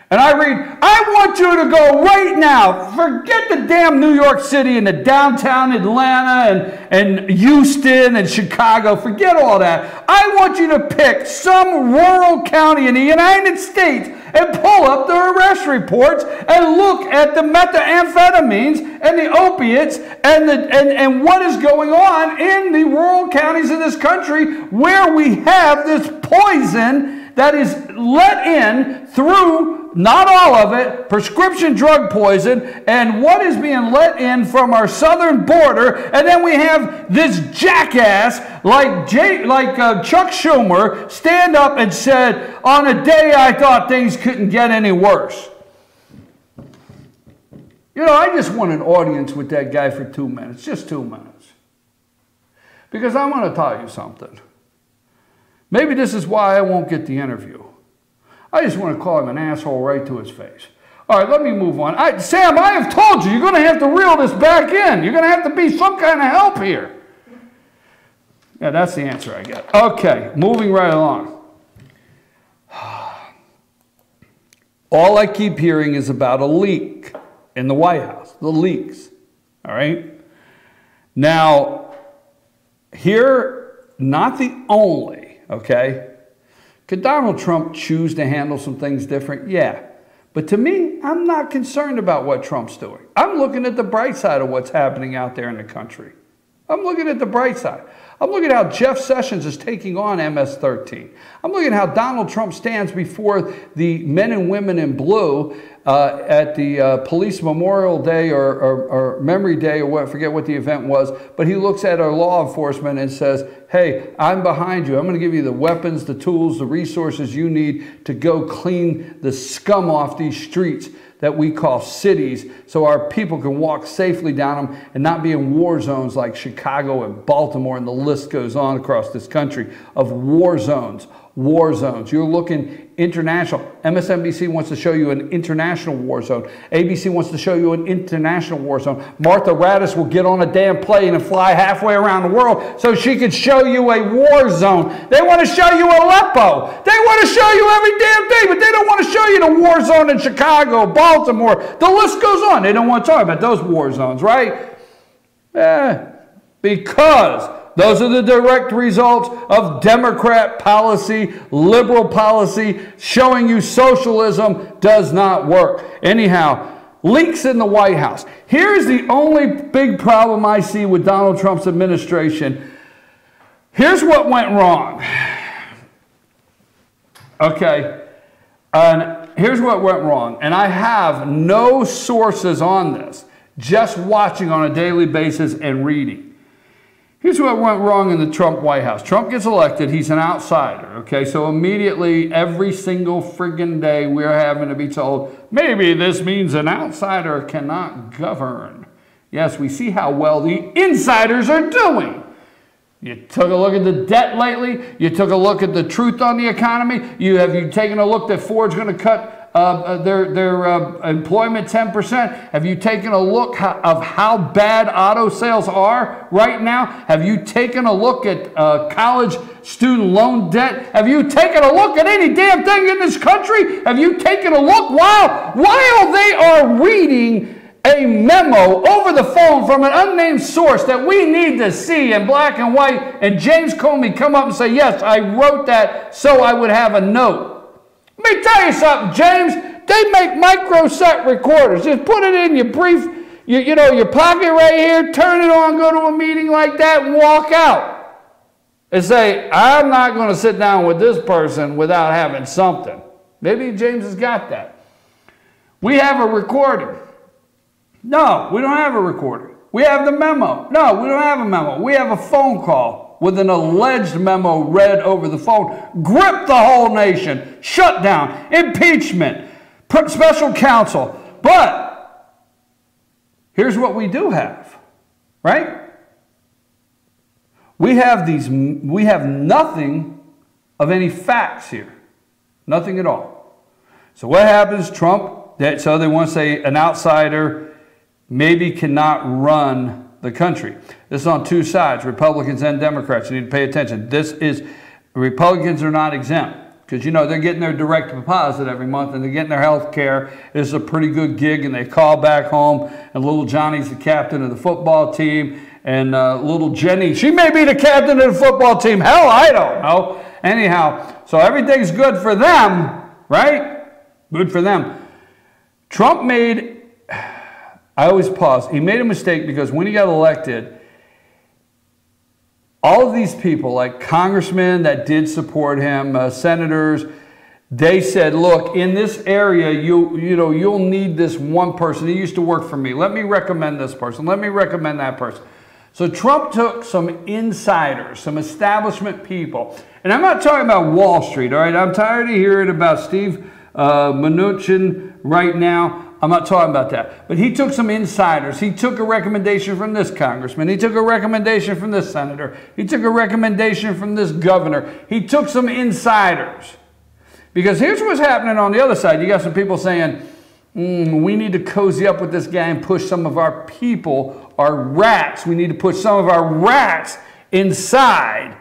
And I read, I want you to go right now, forget the damn New York City and the downtown Atlanta and Houston and Chicago, forget all that. I want you to pick some rural county in the United States and pull up the arrest reports and look at the methamphetamines and the opiates and what is going on in the rural counties of this country where we have this poison that is let in through, not all of it, prescription drug poison, and what is being let in from our southern border, and then we have this jackass like Chuck Schumer stand up and said, on a day I thought things couldn't get any worse. You know, I just want an audience with that guy for 2 minutes, just 2 minutes. Because I want to tell you something. Maybe this is why I won't get the interview. I just want to call him an asshole right to his face. All right, let me move on. Sam, I have told you, you're going to have to reel this back in. You're going to have to be some kind of help here. Yeah, that's the answer I get. Okay, moving right along. All I keep hearing is about a leak in the White House, the leaks. All right? Now, here, not the only, okay? Could Donald Trump choose to handle some things different? Yeah. But to me, I'm not concerned about what Trump's doing. I'm looking at the bright side of what's happening out there in the country. I'm looking at the bright side. I'm looking at how Jeff Sessions is taking on MS-13. I'm looking at how Donald Trump stands before the men and women in blue at the Police Memorial Day or Memory Day or what, forget what the event was, but he looks at our law enforcement and says, hey, I'm behind you. I'm going to give you the weapons, the tools, the resources you need to go clean the scum off these streets that we call cities so our people can walk safely down them and not be in war zones like Chicago and Baltimore, and the list goes on across this country of war zones. War zones. You're looking international. MSNBC wants to show you an international war zone. ABC wants to show you an international war zone. Martha Raddatz will get on a damn plane and fly halfway around the world so she could show you a war zone. They want to show you Aleppo. They want to show you every damn thing, but they don't want to show you the war zone in Chicago, Baltimore. The list goes on. They don't want to talk about those war zones, right? Because those are the direct results of Democrat policy, liberal policy, showing you socialism does not work. Anyhow, leaks in the White House. Here's the only big problem I see with Donald Trump's administration. Here's what went wrong. Okay, and here's what went wrong. And I have no sources on this, just watching on a daily basis and reading. Here's what went wrong in the Trump White House. Trump gets elected. He's an outsider, okay? So immediately, every single friggin' day, we're having to be told, maybe this means an outsider cannot govern. Yes, we see how well the insiders are doing. You took a look at the debt lately. You took a look at the truth on the economy. Have you taken a look that Ford's going to cut their employment 10%? Have you taken a look of how bad auto sales are right now? Have you taken a look at college student loan debt? Have you taken a look at any damn thing in this country? Have you taken a look while they are reading a memo over the phone from an unnamed source that we need to see in black and white, and James Comey come up and say, yes, I wrote that so I would have a note? Let me tell you something, James. They make micro-set recorders. Just put it in your brief, your pocket right here, turn it on, go to a meeting like that, and walk out. And say, I'm not going to sit down with this person without having something. Maybe James has got that. We have a recorder. No, we don't have a recorder. We have the memo. No, we don't have a memo. We have a phone call with an alleged memo read over the phone. Grip the whole nation. Shut down. Impeachment. Special counsel. But here's what we do have, right? We have nothing of any facts here. Nothing at all. So what happens? Trump, so they want to say an outsider maybe cannot run the country. This is on two sides, Republicans and Democrats. You need to pay attention. Republicans are not exempt because, they're getting their direct deposit every month and they're getting their health care. This is a pretty good gig, and they call back home, and little Johnny's the captain of the football team, and little Jenny, she may be the captain of the football team. Hell, I don't know. Anyhow, so everything's good for them, right? Good for them. Trump made... I always pause. He made a mistake because when he got elected, all of these people, like congressmen that did support him, senators, they said, look, in this area, you'll need this one person. He used to work for me. Let me recommend this person. Let me recommend that person. So Trump took some insiders, some establishment people. And I'm not talking about Wall Street, all right? I'm tired of hearing about Steve Mnuchin right now. I'm not talking about that. But he took some insiders. He took a recommendation from this congressman. He took a recommendation from this senator. He took a recommendation from this governor. He took some insiders. Because here's what's happening on the other side. You got some people saying, we need to cozy up with this guy and push some of our people, our rats. We need to push some of our rats inside.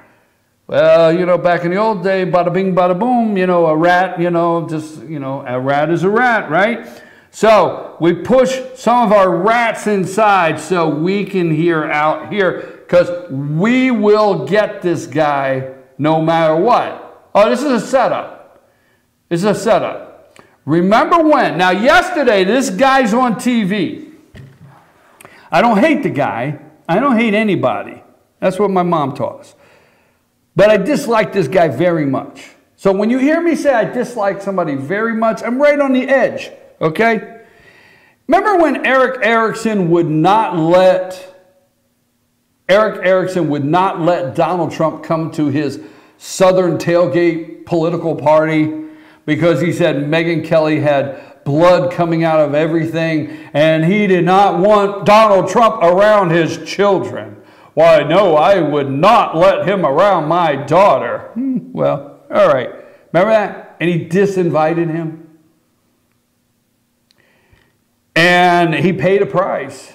Well, you know, back in the old day, bada bing, bada boom, you know, a rat, you know, just, you know, a rat is a rat, right? So we push some of our rats inside so we can hear out here, because we will get this guy no matter what. Oh, this is a setup. This is a setup. Remember when? Now, yesterday, this guy's on TV. I don't hate the guy. I don't hate anybody. That's what my mom taught us. But I dislike this guy very much. So when you hear me say I dislike somebody very much, I'm right on the edge, okay? Remember when Eric Erickson would not let Donald Trump come to his Southern tailgate political party because he said Megyn Kelly had blood coming out of everything and he did not want Donald Trump around his children? Why, no, I would not let him around my daughter. Well, all right. Remember that? And he disinvited him. And he paid a price.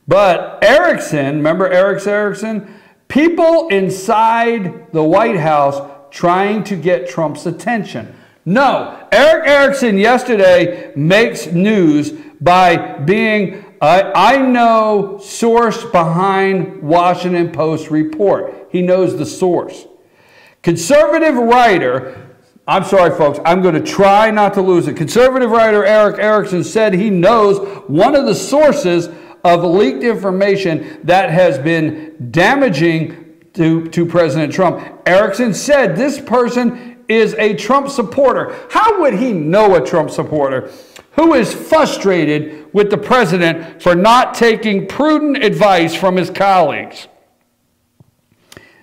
But Erickson, remember Erickson? People inside the White House trying to get Trump's attention. No, Eric Erickson yesterday makes news by being I know source behind Washington Post report. He knows the source. Conservative writer, I'm sorry folks, I'm going to try not to lose it. Conservative writer Eric Erickson said he knows one of the sources of leaked information that has been damaging to President Trump. Erickson said this person is a Trump supporter. How would he know a Trump supporter who is frustrated with the president for not taking prudent advice from his colleagues?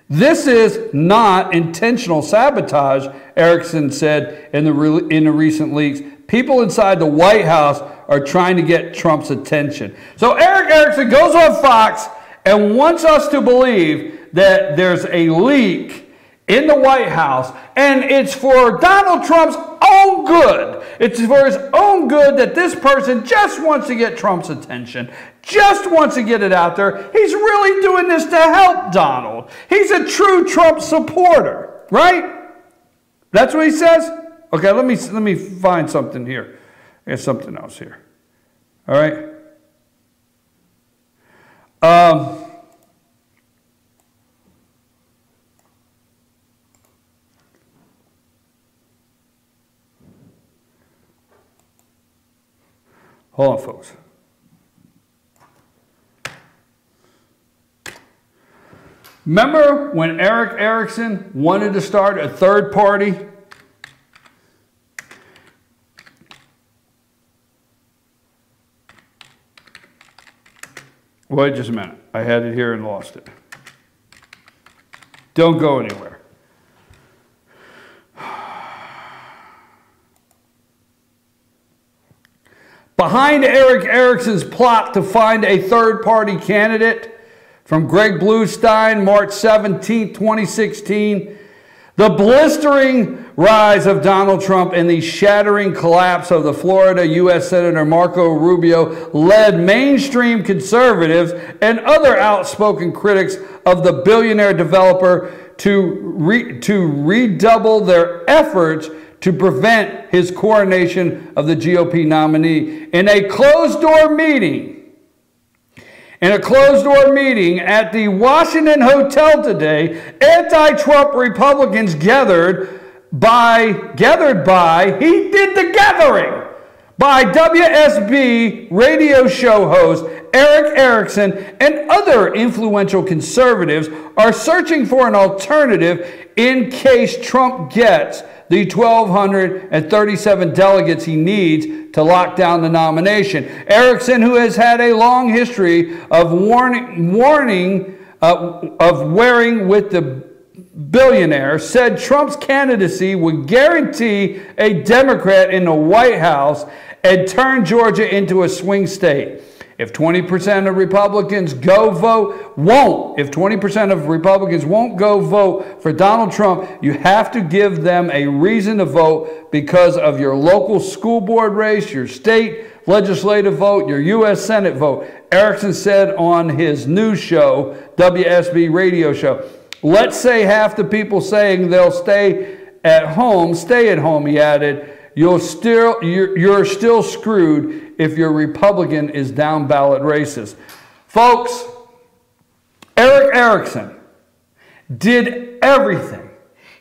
This is not intentional sabotage, Erickson said in the recent leaks. People inside the White House are trying to get Trump's attention. So Eric Erickson goes on Fox and wants us to believe that there's a leak in the White House, and it's for Donald Trump's own good. It's for his own good that this person just wants to get Trump's attention, just wants to get it out there. He's really doing this to help Donald. He's a true Trump supporter, right? That's what he says? Okay, let me find something here. There's something else here. All right? Hold on, folks. Remember when Eric Erickson wanted to start a third party? Wait just a minute. I had it here and lost it. Don't go anywhere. Behind Eric Erickson's plot to find a third-party candidate, from Greg Bluestein, March 17, 2016, the blistering rise of Donald Trump and the shattering collapse of the Florida U.S. Senator Marco Rubio led mainstream conservatives and other outspoken critics of the billionaire developer to redouble their efforts to prevent his coronation of the GOP nominee. In a closed-door meeting at the Washington Hotel today, anti-Trump Republicans gathered by WSB radio show host Eric Erickson and other influential conservatives are searching for an alternative in case Trump gets the 1,237 delegates he needs to lock down the nomination. Erickson, who has had a long history of wearing with the billionaire, said Trump's candidacy would guarantee a Democrat in the White House and turn Georgia into a swing state. If 20% of Republicans if 20% of Republicans won't go vote for Donald Trump, you have to give them a reason to vote because of your local school board race, your state legislative vote, your U.S. Senate vote. Erickson said on his news show, WSB radio show, let's say half the people saying they'll stay at home, he added, you're still screwed if your Republican is down ballot races. Folks, Eric Erickson did everything.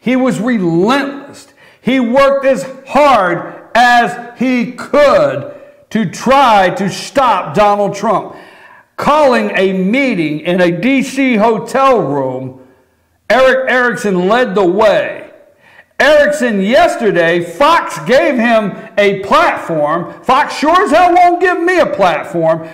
He was relentless. He worked as hard as he could to try to stop Donald Trump. Calling a meeting in a D.C. hotel room, Eric Erickson led the way. Erickson yesterday, Fox gave him a platform. Fox sure as hell won't give me a platform.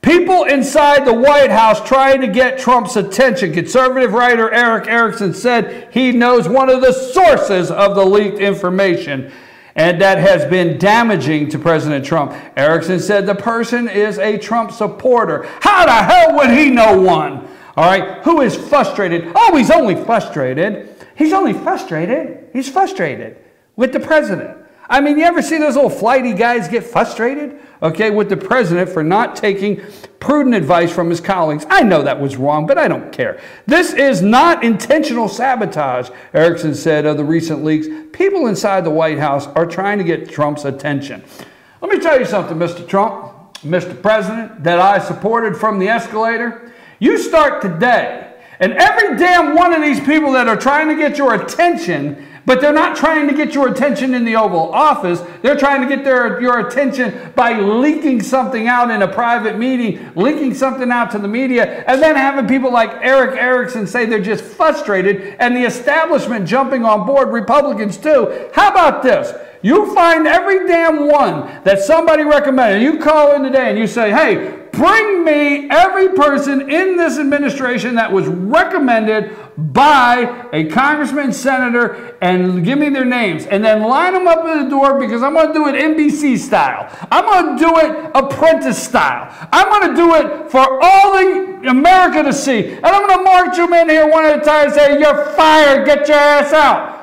People inside the White House trying to get Trump's attention. Conservative writer Eric Erickson said he knows one of the sources of the leaked information, and that has been damaging to President Trump. Erickson said the person is a Trump supporter. How the hell would he know one? All right, who is frustrated? Oh, he's only frustrated. He's frustrated with the president. I mean, you ever see those little flighty guys get frustrated, okay, with the president for not taking prudent advice from his colleagues? I know that was wrong, but I don't care. This is not intentional sabotage, Erickson said of the recent leaks. People inside the White House are trying to get Trump's attention. Let me tell you something, Mr. Trump, Mr. President, that I supported from the escalator. You start today. And every damn one of these people that are trying to get your attention, but they're not trying to get your attention in the Oval Office, they're trying to get your attention by leaking something out in a private meeting, leaking something out to the media, and then having people like Eric Erickson say they're just frustrated, and the establishment jumping on board, Republicans too. How about this? You find every damn one that somebody recommended. You call in today and you say, hey, bring me every person in this administration that was recommended by a congressman, senator, and give me their names. And then line them up at the door because I'm going to do it NBC style. I'm going to do it Apprentice style. I'm going to do it for all the America to see. And I'm going to march them in here one at a time and say, you're fired, get your ass out.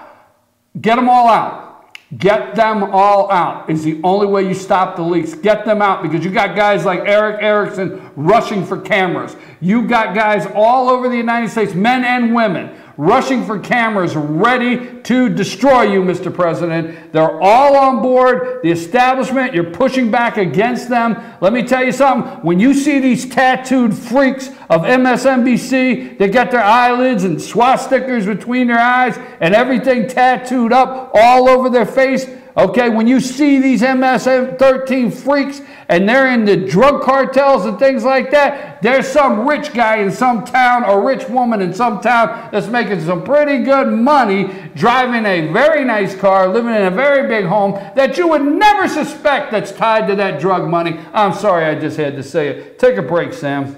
Get them all out. Get them all out is the only way you stop the leaks. Get them out because you got guys like Eric Erickson rushing for cameras. You got guys all over the United States, men and women, rushing for cameras, ready to destroy you, Mr. President. They're all on board. The establishment, you're pushing back against them. Let me tell you something. When you see these tattooed freaks of MSNBC, they got their eyelids and swastikas between their eyes and everything tattooed up all over their face. Okay, when you see these MS-13 freaks and they're in the drug cartels and things like that, there's some rich guy in some town or rich woman in some town that's making some pretty good money, driving a very nice car, living in a very big home that you would never suspect that's tied to that drug money. I'm sorry, I just had to say it. Take a break, Sam.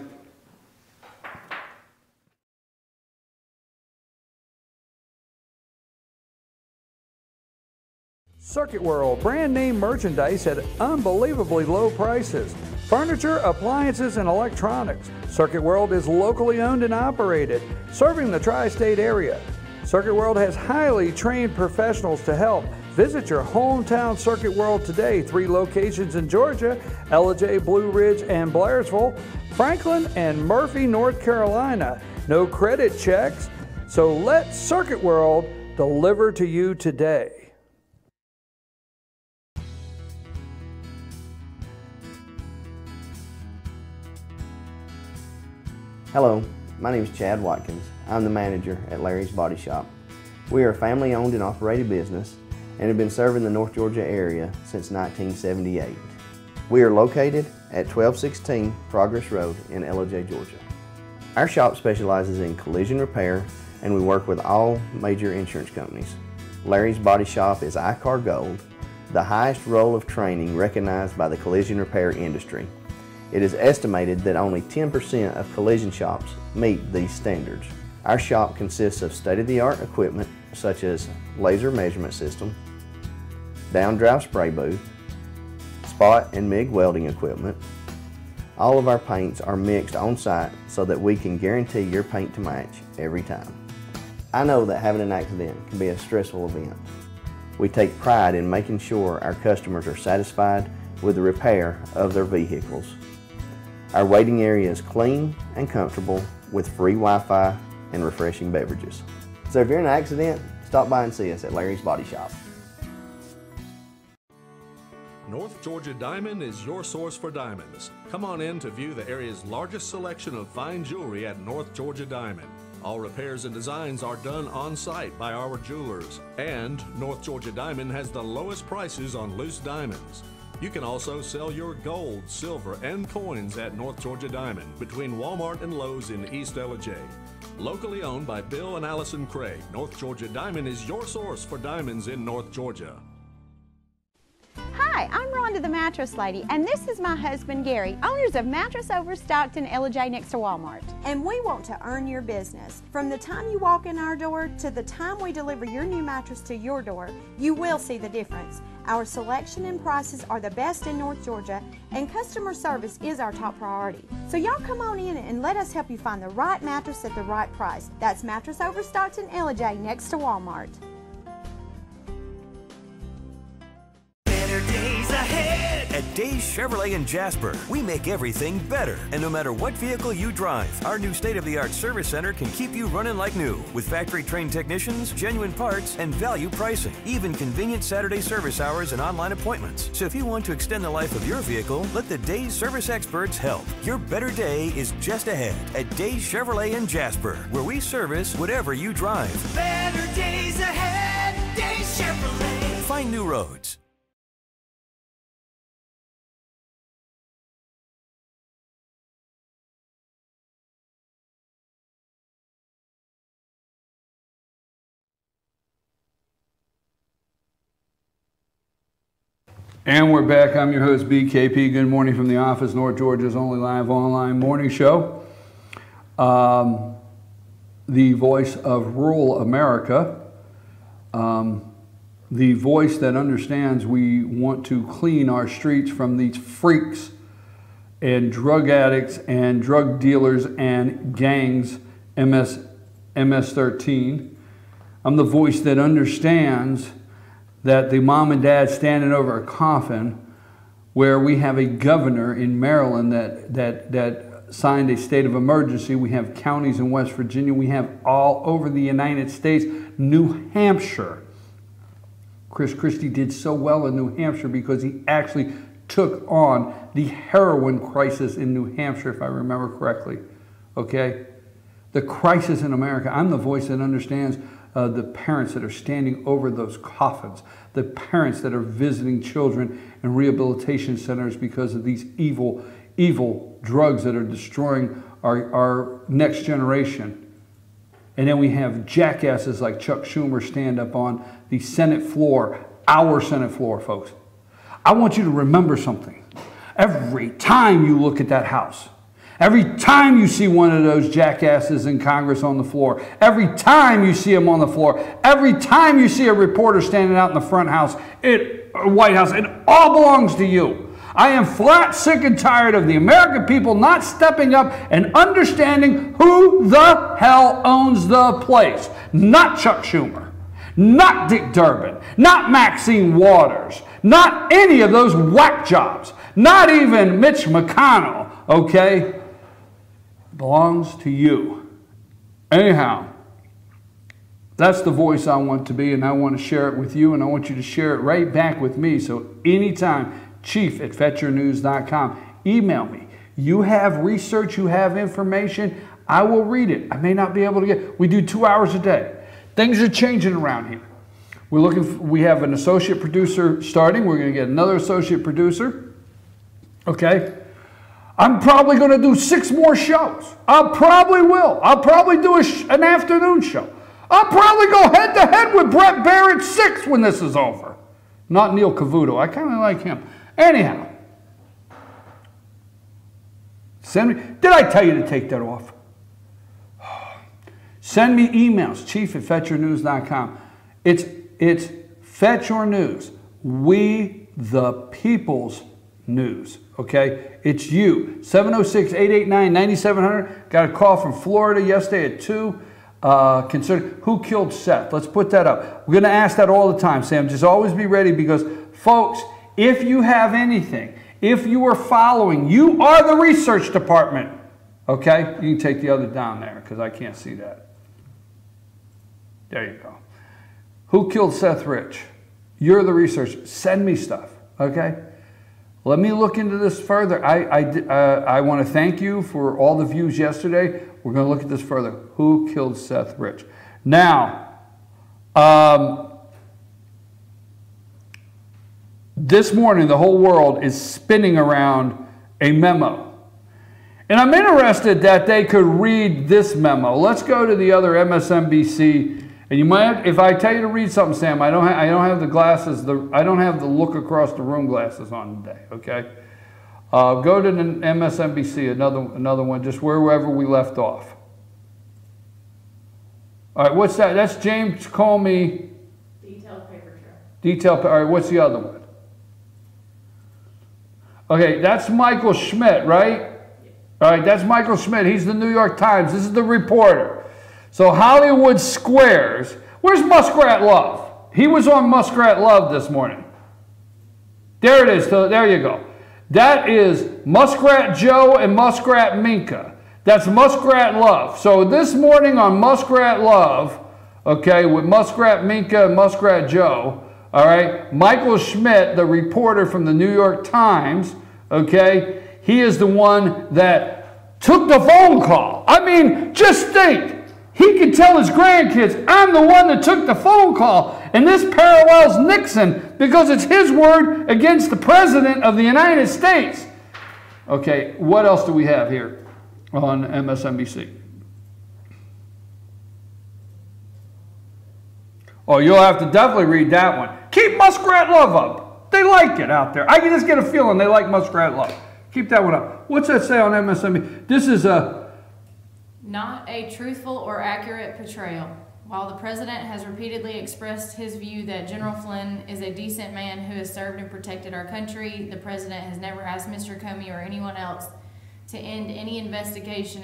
Circuit World, brand name merchandise at unbelievably low prices. Furniture, appliances, and electronics. Circuit World is locally owned and operated, serving the tri-state area. Circuit World has highly trained professionals to help. Visit your hometown Circuit World today. 3 locations in Georgia, Ellijay, Blue Ridge, and Blairsville, Franklin, and Murphy, North Carolina. No credit checks, so let Circuit World deliver to you today. Hello, my name is Chad Watkins. I'm the manager at Larry's Body Shop. We are a family-owned and operated business and have been serving the North Georgia area since 1978. We are located at 1216 Progress Road in Ellijay, Georgia. Our shop specializes in collision repair and we work with all major insurance companies. Larry's Body Shop is ICAR Gold, the highest role of training recognized by the collision repair industry. It is estimated that only 10% of collision shops meet these standards. Our shop consists of state-of-the-art equipment such as laser measurement system, down drive spray booth, spot and MIG welding equipment. All of our paints are mixed on site so that we can guarantee your paint to match every time. I know that having an accident can be a stressful event. We take pride in making sure our customers are satisfied with the repair of their vehicles. Our waiting area is clean and comfortable with free Wi-Fi and refreshing beverages. So if you're in an accident, stop by and see us at Larry's Body Shop. North Georgia Diamond is your source for diamonds. Come on in to view the area's largest selection of fine jewelry at North Georgia Diamond. All repairs and designs are done on site by our jewelers. And North Georgia Diamond has the lowest prices on loose diamonds. You can also sell your gold, silver, and coins at North Georgia Diamond between Walmart and Lowe's in East Ellijay. Locally owned by Bill and Allison Craig, North Georgia Diamond is your source for diamonds in North Georgia. Hi, I'm Rhonda the Mattress Lady, and this is my husband Gary, owners of Mattress Overstocked in Ellijay next to Walmart. And we want to earn your business. From the time you walk in our door to the time we deliver your new mattress to your door, you will see the difference. Our selection and prices are the best in North Georgia, and customer service is our top priority. So y'all come on in and let us help you find the right mattress at the right price. That's Mattress Overstocked in Ellijay next to Walmart. Days ahead. At Days Chevrolet in Jasper, we make everything better. And no matter what vehicle you drive, our new state-of-the-art service center can keep you running like new with factory-trained technicians, genuine parts, and value pricing. Even convenient Saturday service hours and online appointments. So if you want to extend the life of your vehicle, let the Days service experts help. Your better day is just ahead at Days Chevrolet in Jasper, where we service whatever you drive. Better days ahead. Days Chevrolet. Find new roads. And we're back. I'm your host, BKP. Good morning from the office, North Georgia's only live online morning show. The voice of rural America. The voice that understands we want to clean our streets from these freaks and drug addicts and drug dealers and gangs, MS-13. I'm the voice that understands that the mom and dad standing over a coffin, where we have a governor in Maryland that signed a state of emergency. We have counties in West Virginia. We have all over the United States. New Hampshire. Chris Christie did so well in New Hampshire because he actually took on the heroin crisis in New Hampshire, if I remember correctly. Okay? The crisis in America. I'm the voice that understands the parents that are standing over those coffins, the parents that are visiting children in rehabilitation centers because of these evil, evil drugs that are destroying our next generation. And then we have jackasses like Chuck Schumer stand up on the Senate floor, our Senate floor, folks. I want you to remember something. Every time you look at that House, every time you see one of those jackasses in Congress on the floor, every time you see them on the floor, every time you see a reporter standing out in the front house, White House, it all belongs to you. I am flat sick and tired of the American people not stepping up and understanding who the hell owns the place. Not Chuck Schumer, not Dick Durbin, not Maxine Waters, not any of those whack jobs, not even Mitch McConnell, okay? Belongs to you. Anyhow, that's the voice I want to be, and I want to share it with you, and I want you to share it right back with me. So anytime, chief@fetchyournews.com. Email me. You have research, you have information, I will read it. I may not be able to get, we do 2 hours a day. Things are changing around here. We have an associate producer starting. We're going to get another associate producer. Okay? I'm probably going to do 6 more shows. I probably will. I'll probably do an afternoon show. I'll probably go head to head with Brett Barrett 6 when this is over. Not Neil Cavuto. I kind of like him. Anyhow. Send me. Did I tell you to take that off? Send me emails. chief@fetchyournews.com. It's Fetch Your News. We the people's News. Okay, it's you. 706-889-9700. Got a call from Florida yesterday at 2. Concerning who killed Seth. Let's put that up. We're going to ask that all the time, Sam. Just always be ready because, folks, if you have anything, if you are following, you are the research department. Okay, you can take the other down there because I can't see that. There you go. Who killed Seth Rich? You're the research. Send me stuff. Okay. Let me look into this further. I want to thank you for all the views yesterday. We're going to look at this further. Who killed Seth Rich? Now, this morning the whole world is spinning around a memo. And I'm interested that they could read this memo. Let's go to the other MSNBC. And you might, if I tell you to read something, Sam, I don't have the glasses. I don't have the look across the room glasses on today. Okay, go to the MSNBC, another one, just wherever we left off. All right, what's that? That's James Comey. Detailed paper trail. All right, what's the other one? Okay, that's Michael Schmidt, right? All right, that's Michael Schmidt. He's the New York Times. This is the reporter. So Hollywood Squares. Where's Muskrat Love? He was on Muskrat Love this morning. There it is. So there you go. That is Muskrat Joe and Muskrat Minka. That's Muskrat Love. So this morning on Muskrat Love, okay, with Muskrat Minka and Muskrat Joe, all right, Michael Schmidt, the reporter from the New York Times, okay, he is the one that took the phone call. I mean, just think. He could tell his grandkids, I'm the one that took the phone call. And this parallels Nixon because it's his word against the President of the United States. Okay, what else do we have here on MSNBC? Oh, you'll have to definitely read that one. Keep Muskrat Love up. They like it out there. I can just get a feeling they like Muskrat Love. Keep that one up. What's that say on MSNBC? This is not a truthful or accurate portrayal. While the president has repeatedly expressed his view that General Flynn is a decent man who has served and protected our country, the president has never asked Mr. Comey or anyone else to end any investigation,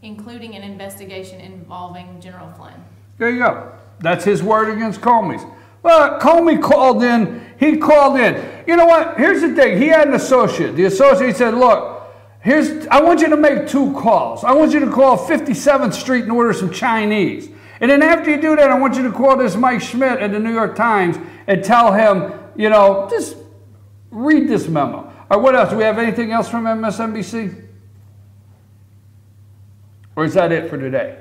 including an investigation involving General Flynn. There you go. That's his word against Comey's. Well, Comey called in. He called in. You know what? Here's the thing. He had an associate. The associate said, look, I want you to make 2 calls. I want you to call 57th Street and order some Chinese. And then after you do that, I want you to call this Mike Schmidt at the New York Times and tell him, you know, just read this memo. All right, what else? Do we have anything else from MSNBC? Or is that it for today?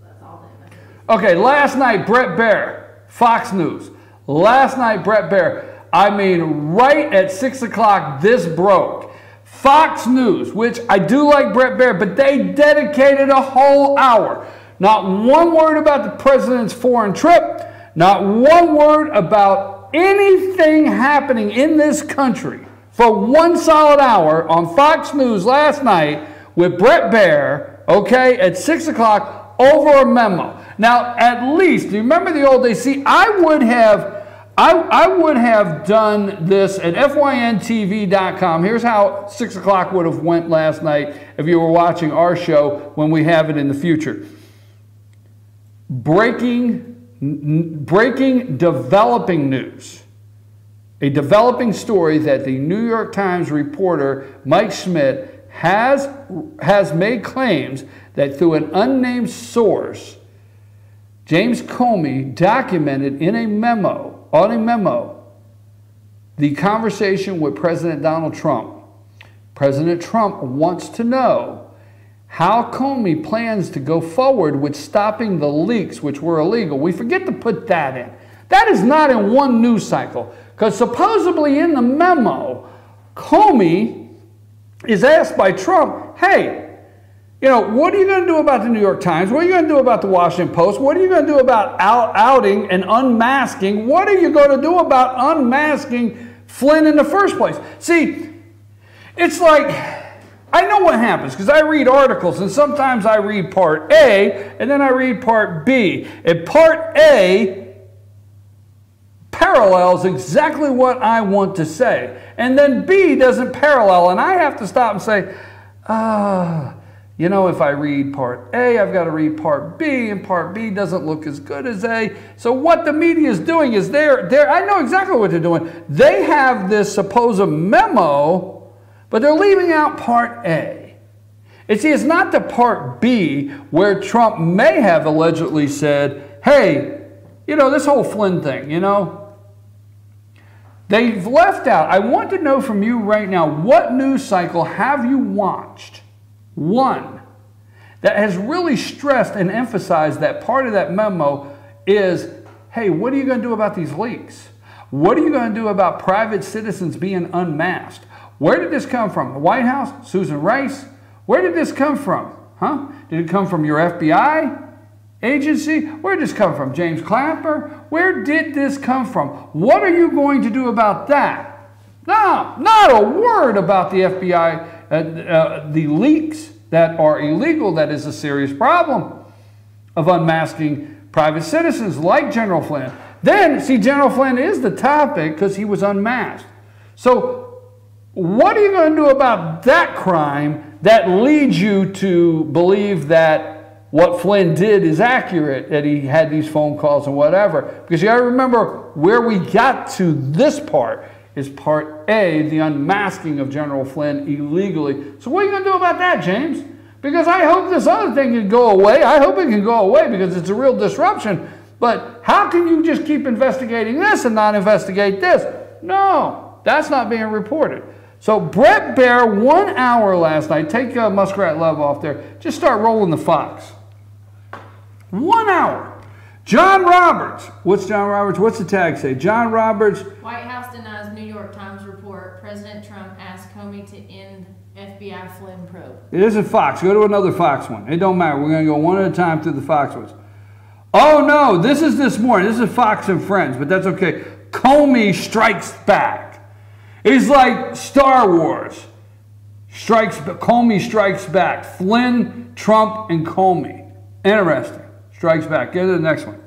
That's all that. Okay, last night, Bret Baier, Fox News. Last night, Bret Baier, I mean, right at 6 o'clock, this broke. Fox News, which I do like Bret Baier, but they dedicated a whole hour. Not one word about the president's foreign trip. Not one word about anything happening in this country for 1 solid hour on Fox News last night with Bret Baier, okay, at 6 o'clock over a memo. Now, at least, do you remember the old days? See, I would have done this at fyntv.com. Here's how 6 o'clock would have went last night if you were watching our show when we have it in the future. Breaking developing news. A developing story that the New York Times reporter Mike Schmidt has made claims that through an unnamed source, James Comey documented in a memo, the conversation with President Donald Trump. President Trump wants to know how Comey plans to go forward with stopping the leaks, which were illegal. We forget to put that in. That is not in one news cycle, because supposedly in the memo, Comey is asked by Trump, hey, you know, what are you going to do about the New York Times? What are you going to do about the Washington Post? What are you going to do about outing and unmasking? What are you going to do about unmasking Flynn in the first place? See, it's like, I know what happens because I read articles and sometimes I read part A and then I read part B. And part A parallels exactly what I want to say. And then B doesn't parallel, and I have to stop and say, you know, if I read part A, I've got to read part B, and part B doesn't look as good as A. So what the media is doing is I know exactly what they're doing. They have this supposed memo, but they're leaving out part A. And see, it's not the part B where Trump may have allegedly said, hey, you know, this whole Flynn thing, you know, they've left out. I want to know from you right now, what news cycle have you watched? One that has really stressed and emphasized that part of that memo is, hey, what are you going to do about these leaks? What are you going to do about private citizens being unmasked? Where did this come from? The White House? Susan Rice? Where did this come from? Huh? Did it come from your FBI agency? Where did this come from? James Clapper? Where did this come from? What are you going to do about that? No, not a word about the FBI. The leaks that are illegal, that is a serious problem of unmasking private citizens like General Flynn. Then, see, General Flynn is the topic because he was unmasked. So what are you going to do about that crime that leads you to believe that what Flynn did is accurate, that he had these phone calls and whatever? Because you got to remember where we got to this part is part A, the unmasking of General Flynn illegally. So what are you going to do about that, James? Because I hope this other thing can go away. I hope it can go away because it's a real disruption. But how can you just keep investigating this and not investigate this? No, that's not being reported. So Brett Baer, 1 hour last night. Take Muskrat Love off there. Just start rolling the Fox. 1 hour. John Roberts. What's John Roberts? What's the tag say? John Roberts. White House denies New York Times report. President Trump asked Comey to end FBI Flynn probe. This is Fox. Go to another Fox one. It don't matter. We're going to go one at a time through the Fox ones. Oh, no. This is this morning. This is Fox and Friends, but that's okay. Comey strikes back. It's like Star Wars. Comey strikes back. Flynn, Trump, and Comey. Interesting. Strikes back. Get to the next one.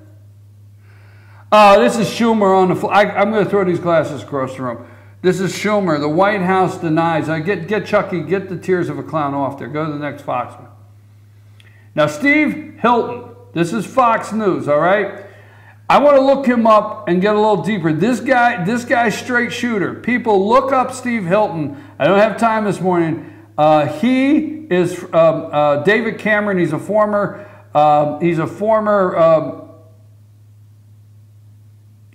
This is Schumer on the floor. I'm going to throw these glasses across the room. This is Schumer. The White House denies. Get Chucky, get the tears of a clown off there. Go to the next Fox one. Now, Steve Hilton. This is Fox News, all right? I want to look him up and get a little deeper. This guy's straight shooter. People, look up Steve Hilton. I don't have time this morning. He is David Cameron. He's a former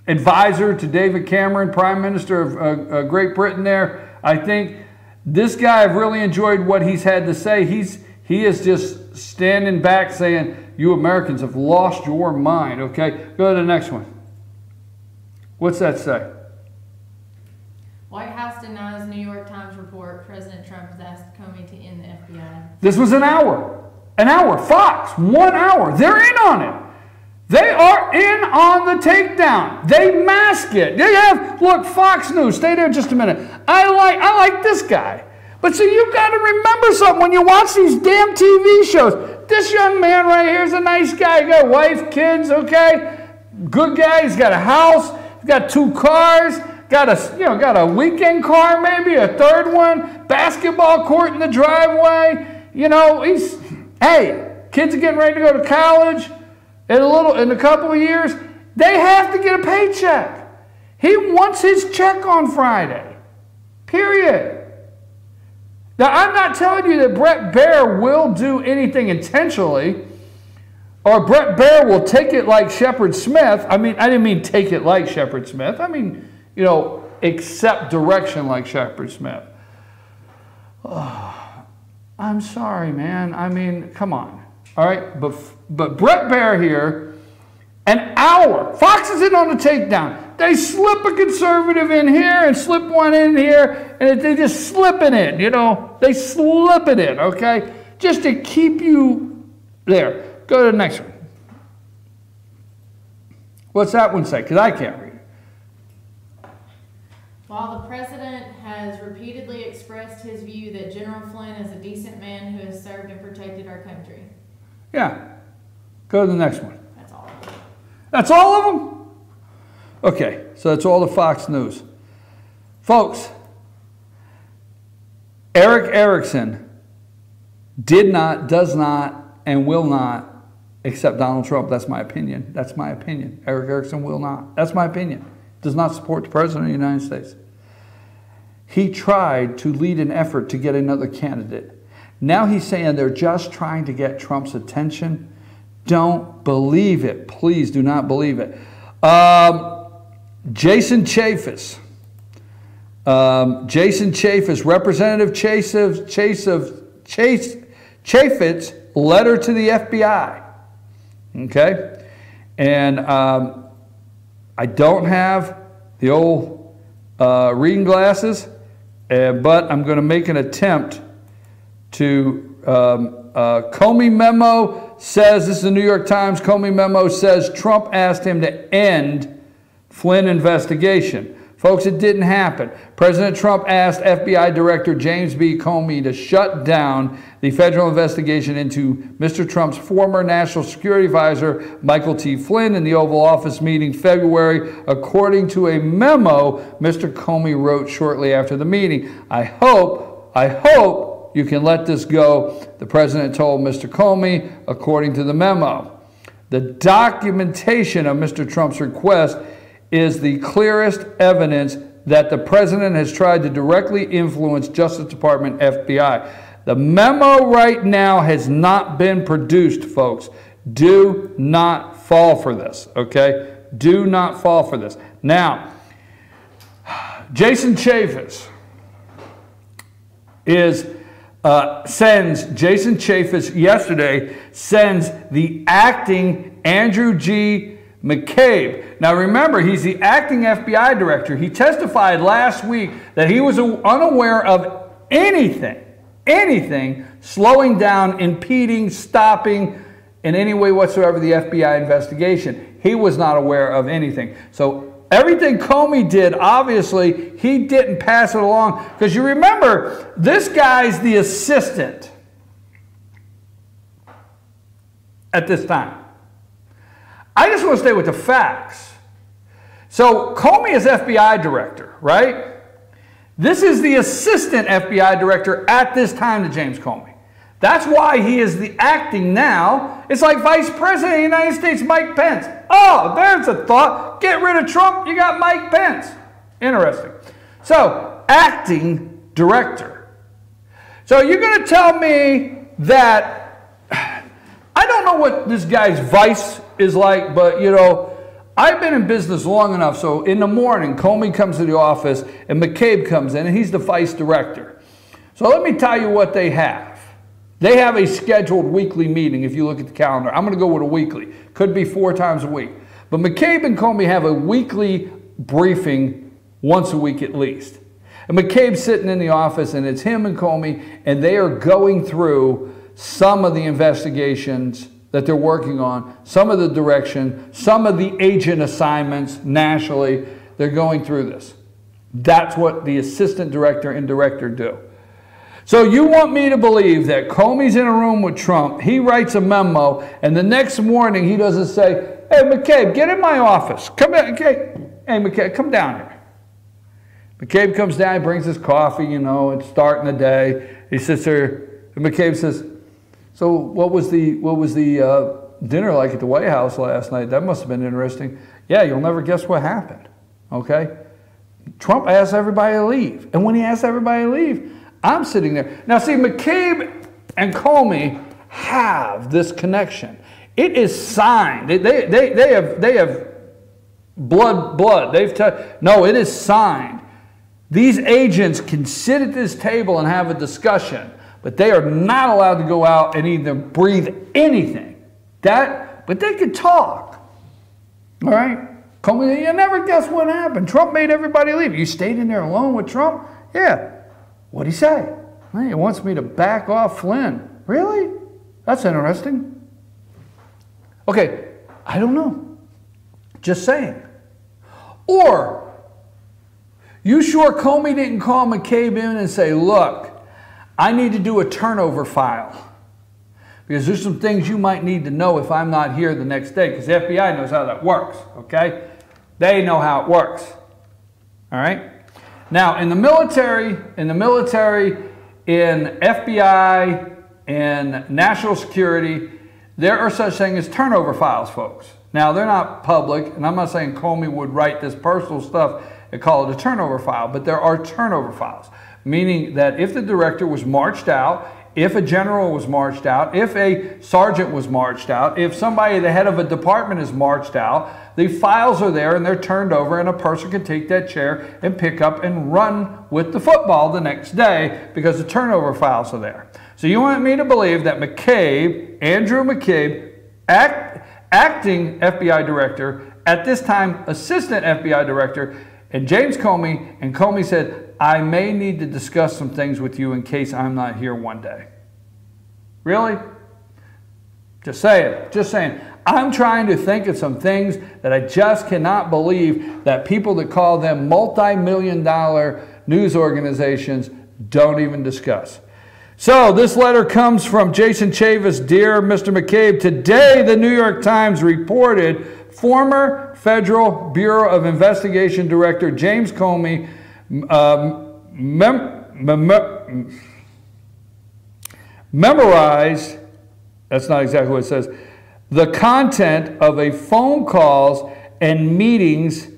advisor to David Cameron, Prime Minister of Great Britain there. I think this guy, I've really enjoyed what he's had to say. He is just standing back saying, you Americans have lost your mind, okay? Go to the next one. What's that say? White House denies New York Times report. President Trump has asked Comey to end the FBI. This was an hour. An hour. Fox, 1 hour. They're in on it. They are in on the takedown. They mask it. They have, look, Fox News. Stay there just a minute. I like this guy. But see, you've got to remember something when you watch these damn TV shows. This young man right here is a nice guy. He got a wife, kids, okay? Good guy. He's got a house. He's got 2 cars. Got a weekend car, maybe a third one. Basketball court in the driveway. You know, hey, kids are getting ready to go to college. In a couple of years, they have to get a paycheck. He wants his check on Friday. Period. Now, I'm not telling you that Brett Baer will do anything intentionally, or Brett Baer will take it like Shepard Smith. I mean, I didn't mean take it like Shepard Smith. I mean, you know, accept direction like Shepard Smith. Oh, I'm sorry, man. I mean, come on. All right? But Brett Baer here, an hour. Fox is in on the takedown. They slip a conservative in here and slip one in here, and they just slip it in, you know. They slip it in, okay? Just to keep you there. Go to the next one. What's that one say? Because I can't read it. While the president has repeatedly expressed his view that General Flynn is a decent man who has served and protected our country. Yeah. Go to the next one. That's all of them. That's all of them? Okay, so that's all the Fox News. Folks, Eric Erickson did not, does not, and will not accept Donald Trump. That's my opinion. That's my opinion. Eric Erickson will not. That's my opinion. Does not support the President of the United States. He tried to lead an effort to get another candidate. Now he's saying they're just trying to get Trump's attention. Don't believe it. Please do not believe it. Jason Chaffetz. Representative Chaffetz letter to the FBI. Okay? And I don't have the old reading glasses, but I'm going to make an attempt to Comey memo says, this is the New York Times, Comey memo says Trump asked him to end Flynn investigation. Folks, it didn't happen. President Trump asked FBI Director James Comey to shut down the federal investigation into Mr. Trump's former National Security Advisor, Michael T. Flynn, in the Oval Office meeting February, according to a memo Mr. Comey wrote shortly after the meeting. I hope you can let this go, the president told Mr. Comey, according to the memo. The documentation of Mr. Trump's request is the clearest evidence that the president has tried to directly influence Justice Department, FBI. The memo right now has not been produced, folks. Do not fall for this, okay? Do not fall for this. Now, Jason Chaffetz yesterday sends the acting Andrew G. McCabe. Now remember, he's the acting FBI director. He testified last week that he was unaware of anything slowing down, impeding, stopping in any way whatsoever the FBI investigation. He was not aware of anything. So everything Comey did, obviously, he didn't pass it along. Because you remember, this guy's the assistant at this time. I just want to stay with the facts. So Comey is FBI director, right? This is the assistant FBI director at this time to James Comey. That's why he is the acting now. It's like Vice President of the United States, Mike Pence. Oh, there's a thought. Get rid of Trump, you got Mike Pence. Interesting. So, acting director. So you're going to tell me that, I don't know what this guy's vice is like, but you know, I've been in business long enough, so in the morning, Comey comes to the office and McCabe comes in and he's the vice director. So let me tell you what they have. They have a scheduled weekly meeting if you look at the calendar. I'm going to go with a weekly. Could be 4 times a week. But McCabe and Comey have a weekly briefing once a week at least. And McCabe's sitting in the office and it's him and Comey and they are going through some of the investigations that they're working on, some of the direction, some of the agent assignments nationally. They're going through this. That's what the assistant director and director do. So you want me to believe that Comey's in a room with Trump, he writes a memo, and the next morning he doesn't say, hey, McCabe, get in my office. Come in, okay. Hey, McCabe, come down here. McCabe comes down, he brings his coffee, you know, it's starting the day. He sits there, and McCabe says, so what was the dinner like at the White House last night? That must have been interesting. Yeah, you'll never guess what happened, okay? Trump asked everybody to leave. And when he asked everybody to leave, I'm sitting there. Now see, McCabe and Comey have this connection. It is signed. They have blood. No, it is signed. These agents can sit at this table and have a discussion, but they are not allowed to go out and even breathe anything. But they could talk. All right? Comey, you never guess what happened. Trump made everybody leave. You stayed in there alone with Trump? Yeah. What'd he say? He wants me to back off Flynn. Really? That's interesting. Okay, I don't know. Just saying. Or, you sure Comey didn't call McCabe in and say, look, I need to do a turnover file because there's some things you might need to know if I'm not here the next day, because the FBI knows how that works, okay? They know how it works. All right? Now, in the military, in FBI, in national security, there are such things as turnover files, folks. Now, they're not public, and I'm not saying Comey would write this personal stuff and call it a turnover file, but there are turnover files, meaning that if the director was marched out, if a general was marched out, if a sergeant was marched out, if somebody, the head of a department is marched out, the files are there and they're turned over, and a person can take that chair and pick up and run with the football the next day because the turnover files are there. So you want me to believe that McCabe, Andrew McCabe, acting FBI director, at this time assistant FBI director, and James Comey, and Comey said, I may need to discuss some things with you in case I'm not here one day. Really? Just saying, just saying. I'm trying to think of some things that I just cannot believe that people that call them multi-million-dollar news organizations don't even discuss. So this letter comes from Jason Chavis. Dear Mr. McCabe, today the New York Times reported former Federal Bureau of Investigation Director James Comey memorized, that's not exactly what it says, the content of a phone calls and meetings,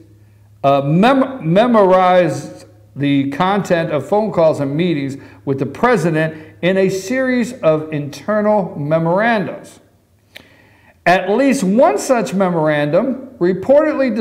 memorized the content of phone calls and meetings with the president in a series of internal memorandums. At least one such memorandum reportedly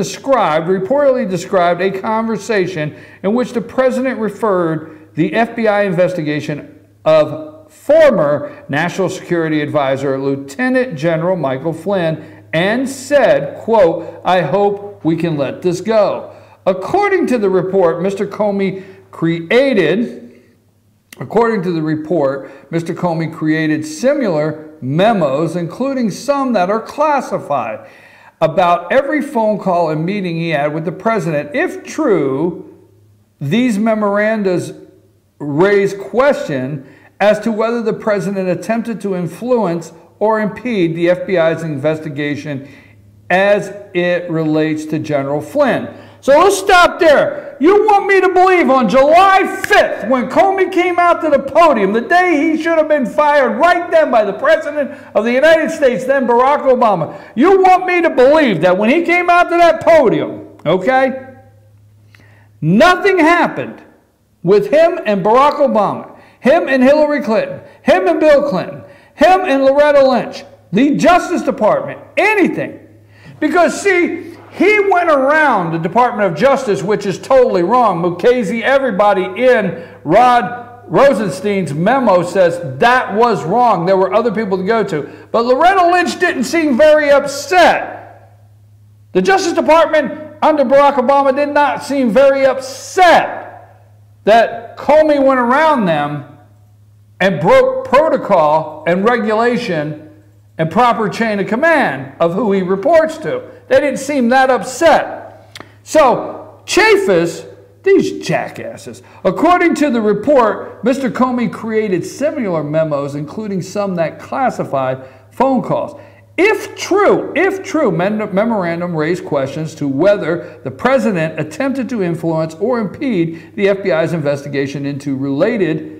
described a conversation in which the president referred the FBI investigation of former National Security Advisor Lieutenant General Michael Flynn and said, quote, I hope we can let this go. According to the report, Mr. Comey created similar memos, including some that are classified, about every phone call and meeting he had with the president. If true, these memorandums raise question as to whether the president attempted to influence or impede the FBI's investigation as it relates to General Flynn. So let's stop there. You want me to believe on July 5th, when Comey came out to the podium, the day he should have been fired right then by the President of the United States, then Barack Obama, you want me to believe that when he came out to that podium, okay, nothing happened with him and Barack Obama, him and Hillary Clinton, him and Bill Clinton, him and Loretta Lynch, the Justice Department, anything. Because, see, he went around the Department of Justice, which is totally wrong. Mukasey, everybody in Rod Rosenstein's memo says that was wrong. There were other people to go to. But Loretta Lynch didn't seem very upset. The Justice Department under Barack Obama did not seem very upset that Comey went around them and broke protocol and regulation and proper chain of command of who he reports to. They didn't seem that upset. So, Chaffetz, these jackasses. According to the report, Mr. Comey created similar memos, including some that classified phone calls. If true, memorandum raised questions to whether the president attempted to influence or impede the FBI's investigation into related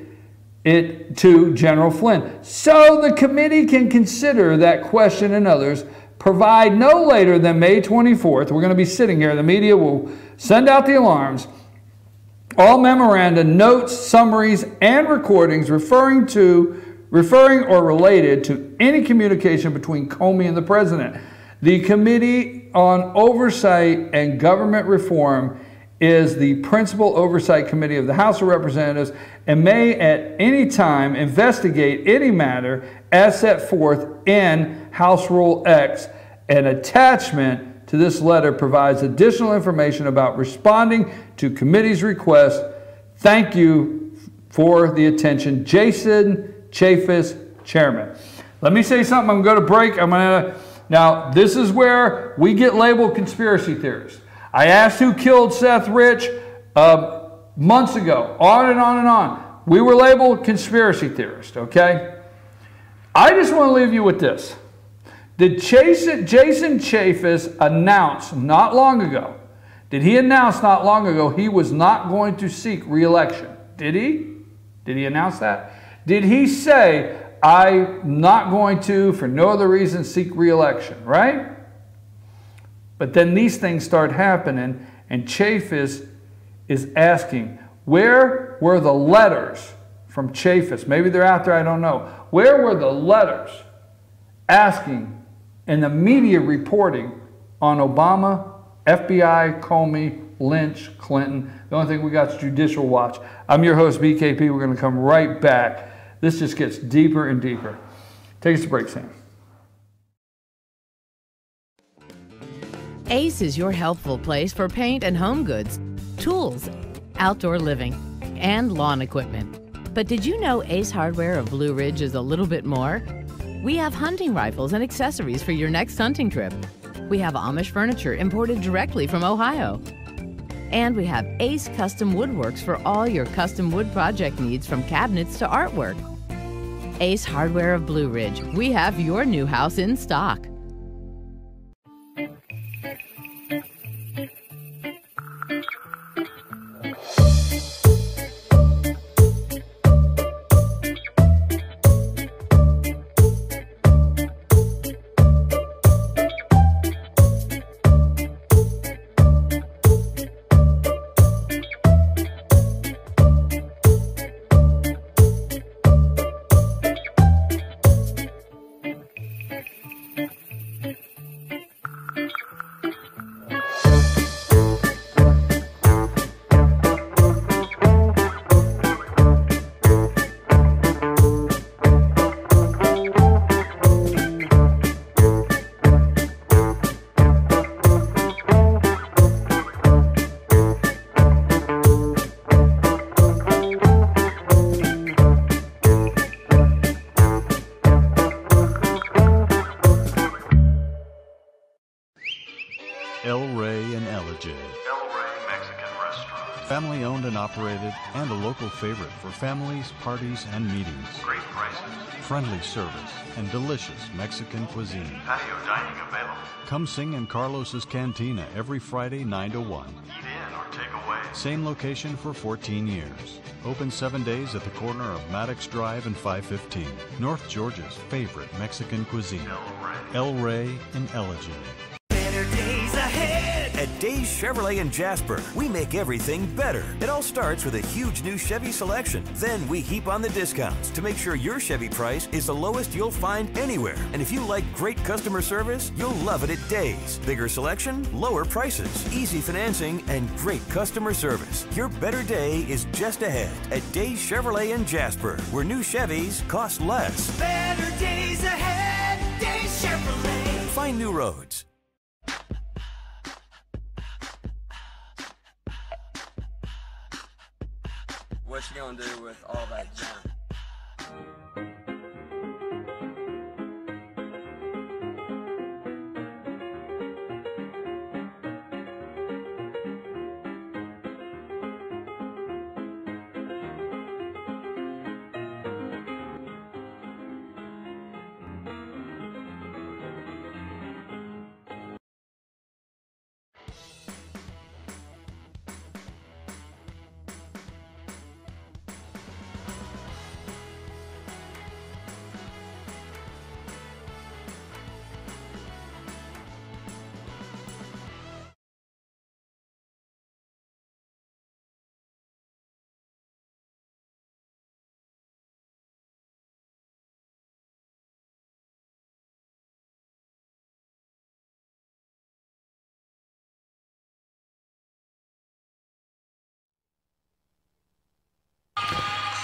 it to General Flynn. So the committee can consider that question and others, provide no later than May 24th. We're going to be sitting here. The media will send out the alarms. All memoranda, notes, summaries, and recordings referring or related to any communication between Comey and the president. The Committee on Oversight and Government Reform is the principal oversight committee of the House of Representatives and may at any time investigate any matter as set forth in House Rule X. An attachment to this letter provides additional information about responding to committee's request. Thank you for the attention. Jason Chaffetz, Chairman. Let me say something. I'm going to break. Now, this is where we get labeled conspiracy theorists. I asked who killed Seth Rich months ago, on and on and on. We were labeled conspiracy theorists, okay? I just want to leave you with this. Did Jason Chaffetz announce not long ago Did he announce not long ago he was not going to seek re-election? Did he? Did he announce that? Did he say, I'm not going to, for no other reason, seek re-election, right? But then these things start happening, and Chafis is asking, where were the letters from Chafis? Maybe they're out there, I don't know. Where were the letters asking in the media reporting on Obama, FBI, Comey, Lynch, Clinton? The only thing we got is Judicial Watch. I'm your host, BKP. We're going to come right back. This just gets deeper and deeper. Take us to break, Sam. Ace is your helpful place for paint and home goods, tools, outdoor living, and lawn equipment. But did you know Ace Hardware of Blue Ridge is a little bit more? We have hunting rifles and accessories for your next hunting trip. We have Amish furniture imported directly from Ohio. And we have Ace Custom Woodworks for all your custom wood project needs, from cabinets to artwork. Ace Hardware of Blue Ridge. We have your new house in stock. Family owned and operated, and a local favorite for families, parties, and meetings. Great prices. Friendly service and delicious Mexican cuisine. Patio dining available. Come sing in Carlos's Cantina every Friday 9 to 1. Eat in or take away. Same location for 14 years. Open 7 days at the corner of Maddox Drive and 515. North Georgia's favorite Mexican cuisine. El Rey in Elgin. Better days ahead. At Days Chevrolet in Jasper, we make everything better. It all starts with a huge new Chevy selection. Then we heap on the discounts to make sure your Chevy price is the lowest you'll find anywhere. And if you like great customer service, you'll love it at Days. Bigger selection, lower prices, easy financing, and great customer service. Your better day is just ahead at Days Chevrolet in Jasper, where new Chevys cost less. Better days ahead. Days Chevrolet. Find new roads. What you gonna do with all that junk?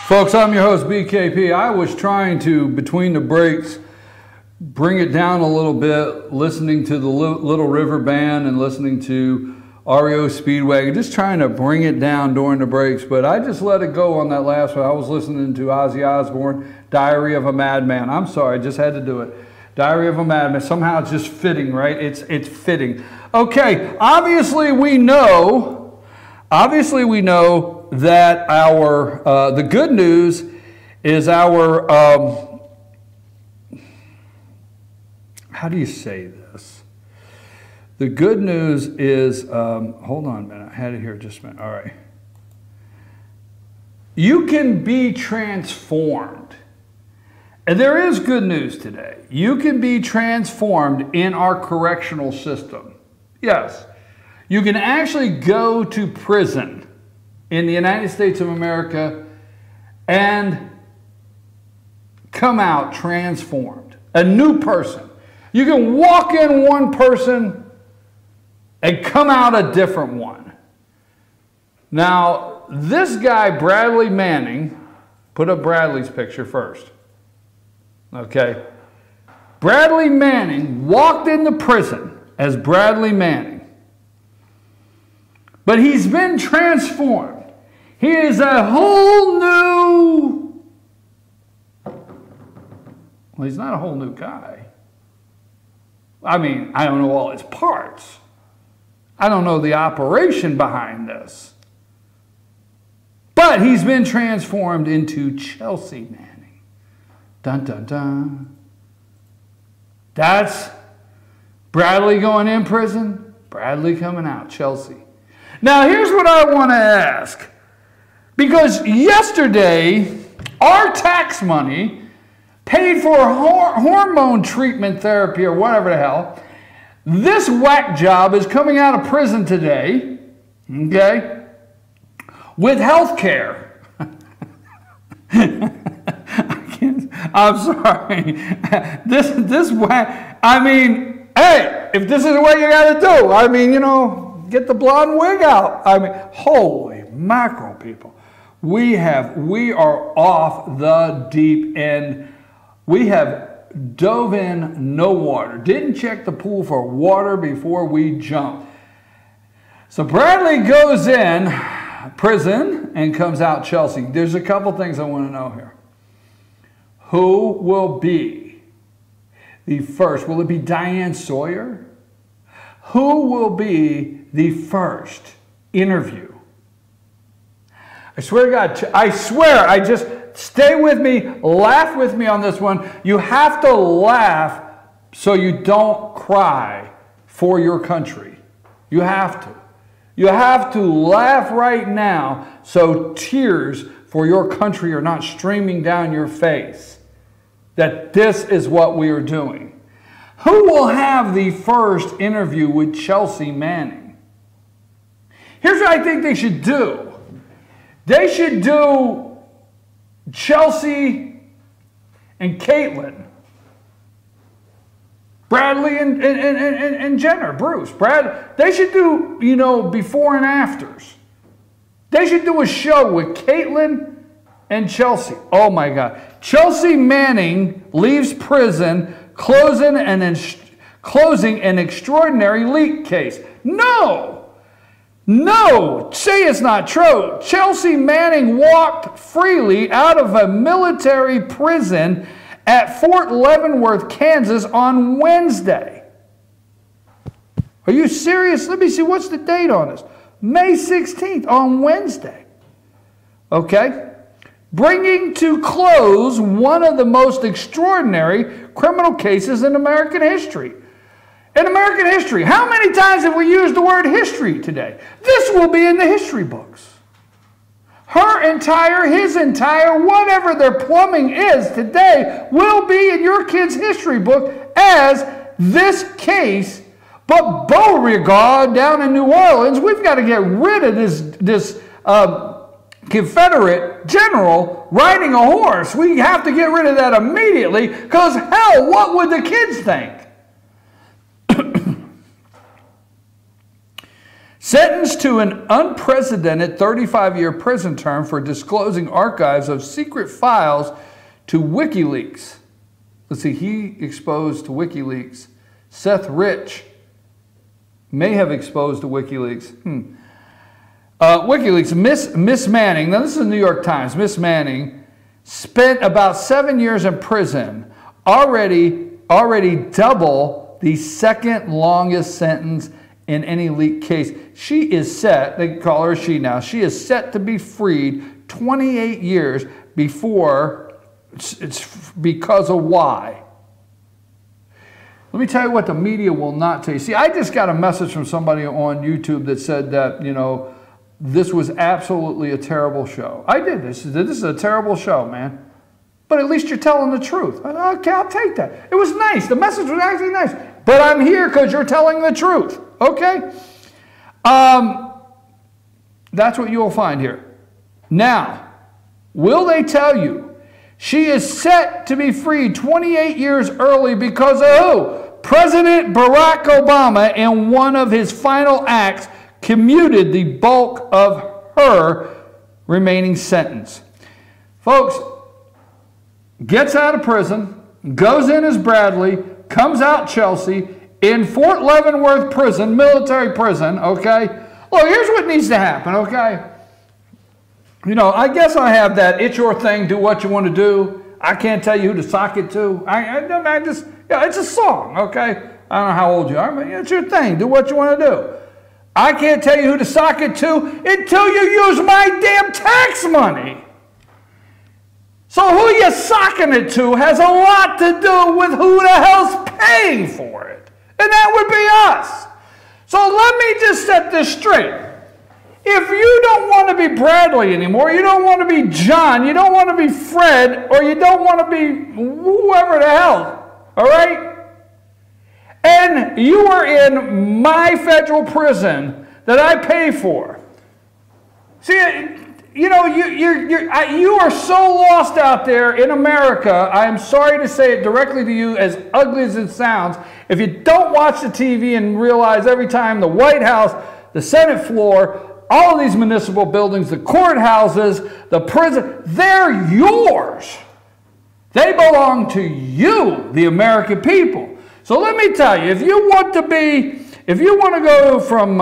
Folks, I'm your host, BKP. I was trying to, between the breaks, bring it down a little bit, listening to the Little River Band and listening to REO Speedwagon, just trying to bring it down during the breaks, but I just let it go on that last one. I was listening to Ozzy Osbourne, Diary of a Madman. I'm sorry, I just had to do it. Diary of a Madman. Somehow it's just fitting, right? It's fitting. Okay, obviously we know that our the good news is our how do you say this? The good news is, hold on a minute, I had it here just a minute, all right. You can be transformed. And there is good news today. You can be transformed in our correctional system. Yes, you can actually go to prison in the United States of America and come out transformed, a new person. You can walk in one person and come out a different one. Now, this guy, Bradley Manning, put up Bradley's picture first. Okay. Bradley Manning walked into prison as Bradley Manning. But he's been transformed. He is a whole new... Well, he's not a whole new guy. I mean, I don't know all his parts. I don't know the operation behind this. But he's been transformed into Chelsea Manning. Dun, dun, dun. That's Bradley going in prison, Bradley coming out, Chelsea. Now, here's what I want to ask. Because yesterday, our tax money paid for hormone treatment therapy or whatever the hell. This whack job is coming out of prison today, okay, with health care. I'm sorry. This whack, I mean, hey, if this is the way you got to do, I mean, you know, get the blonde wig out. I mean, holy mackerel, people. We are off the deep end. We have dove in no water. Didn't check the pool for water before we jumped. So Bradley goes in prison and comes out Chelsea. There's a couple things I want to know here. Who will be the first? Will it be Diane Sawyer? Who will be the first interview? I swear to God, I swear, I just... Stay with me, laugh with me on this one. You have to laugh so you don't cry for your country. You have to. You have to laugh right now so tears for your country are not streaming down your face. That this is what we are doing. Who will have the first interview with Chelsea Manning? Here's what I think they should do. They should do Chelsea and Caitlin, Bradley and Jenner, Bruce, they should do, you know, before and afters. They should do a show with Caitlin and Chelsea. Oh my God. Chelsea Manning leaves prison, closing an extraordinary leak case. No! No, say it's not true. Chelsea Manning walked freely out of a military prison at Fort Leavenworth, Kansas on Wednesday. Are you serious? Let me see, what's the date on this? May 16th, on Wednesday. Okay? Bringing to close one of the most extraordinary criminal cases in American history. In American history, how many times have we used the word history today? This will be in the history books. His entire, whatever their plumbing is today, will be in your kid's history book as this case. But Beauregard down in New Orleans, we've got to get rid of this Confederate general riding a horse. We have to get rid of that immediately because, hell, what would the kids think? Sentenced to an unprecedented 35-year prison term for disclosing archives of secret files to WikiLeaks. Let's see, he exposed to WikiLeaks. Seth Rich may have exposed to WikiLeaks. WikiLeaks, Miss Manning, now this is the New York Times, Miss Manning spent about 7 years in prison, already double the second longest sentence in any leak case. She is set, they call her she now, she is set to be freed 28 years before, it's because of why. Let me tell you what the media will not tell you. See, I just got a message from somebody on YouTube that said that, you know, this was absolutely a terrible show. I did. This is a terrible show, man. But at least you're telling the truth. Okay, I'll take that. It was nice. The message was actually nice. But I'm here because you're telling the truth. Okay? That's what you'll find here. Now, will they tell you she is set to be freed 28 years early because of who? President Barack Obama, in one of his final acts, commuted the bulk of her remaining sentence. Folks, gets out of prison, goes in as Bradley, comes out Chelsea, in Fort Leavenworth prison, military prison, okay? Well, here's what needs to happen, okay? You know, I guess I have that it's your thing, do what you want to do. I can't tell you who to sock it to. I just, yeah, it's a song, okay? I don't know how old you are, but it's your thing, do what you want to do. I can't tell you who to sock it to until you use my damn tax money. So who you're socking it to has a lot to do with who the hell's paying for it. And that would be us. So let me just set this straight. If you don't want to be Bradley anymore, you don't want to be John, you don't want to be Fred, or you don't want to be whoever the hell, all right? And you are in my federal prison that I pay for. See, you know, you are so lost out there in America. I am sorry to say it directly to you, as ugly as it sounds. If you don't watch the TV and realize every time the White House, the Senate floor, all of these municipal buildings, the courthouses, the prison, they're yours. They belong to you, the American people. So let me tell you, if you want to go from,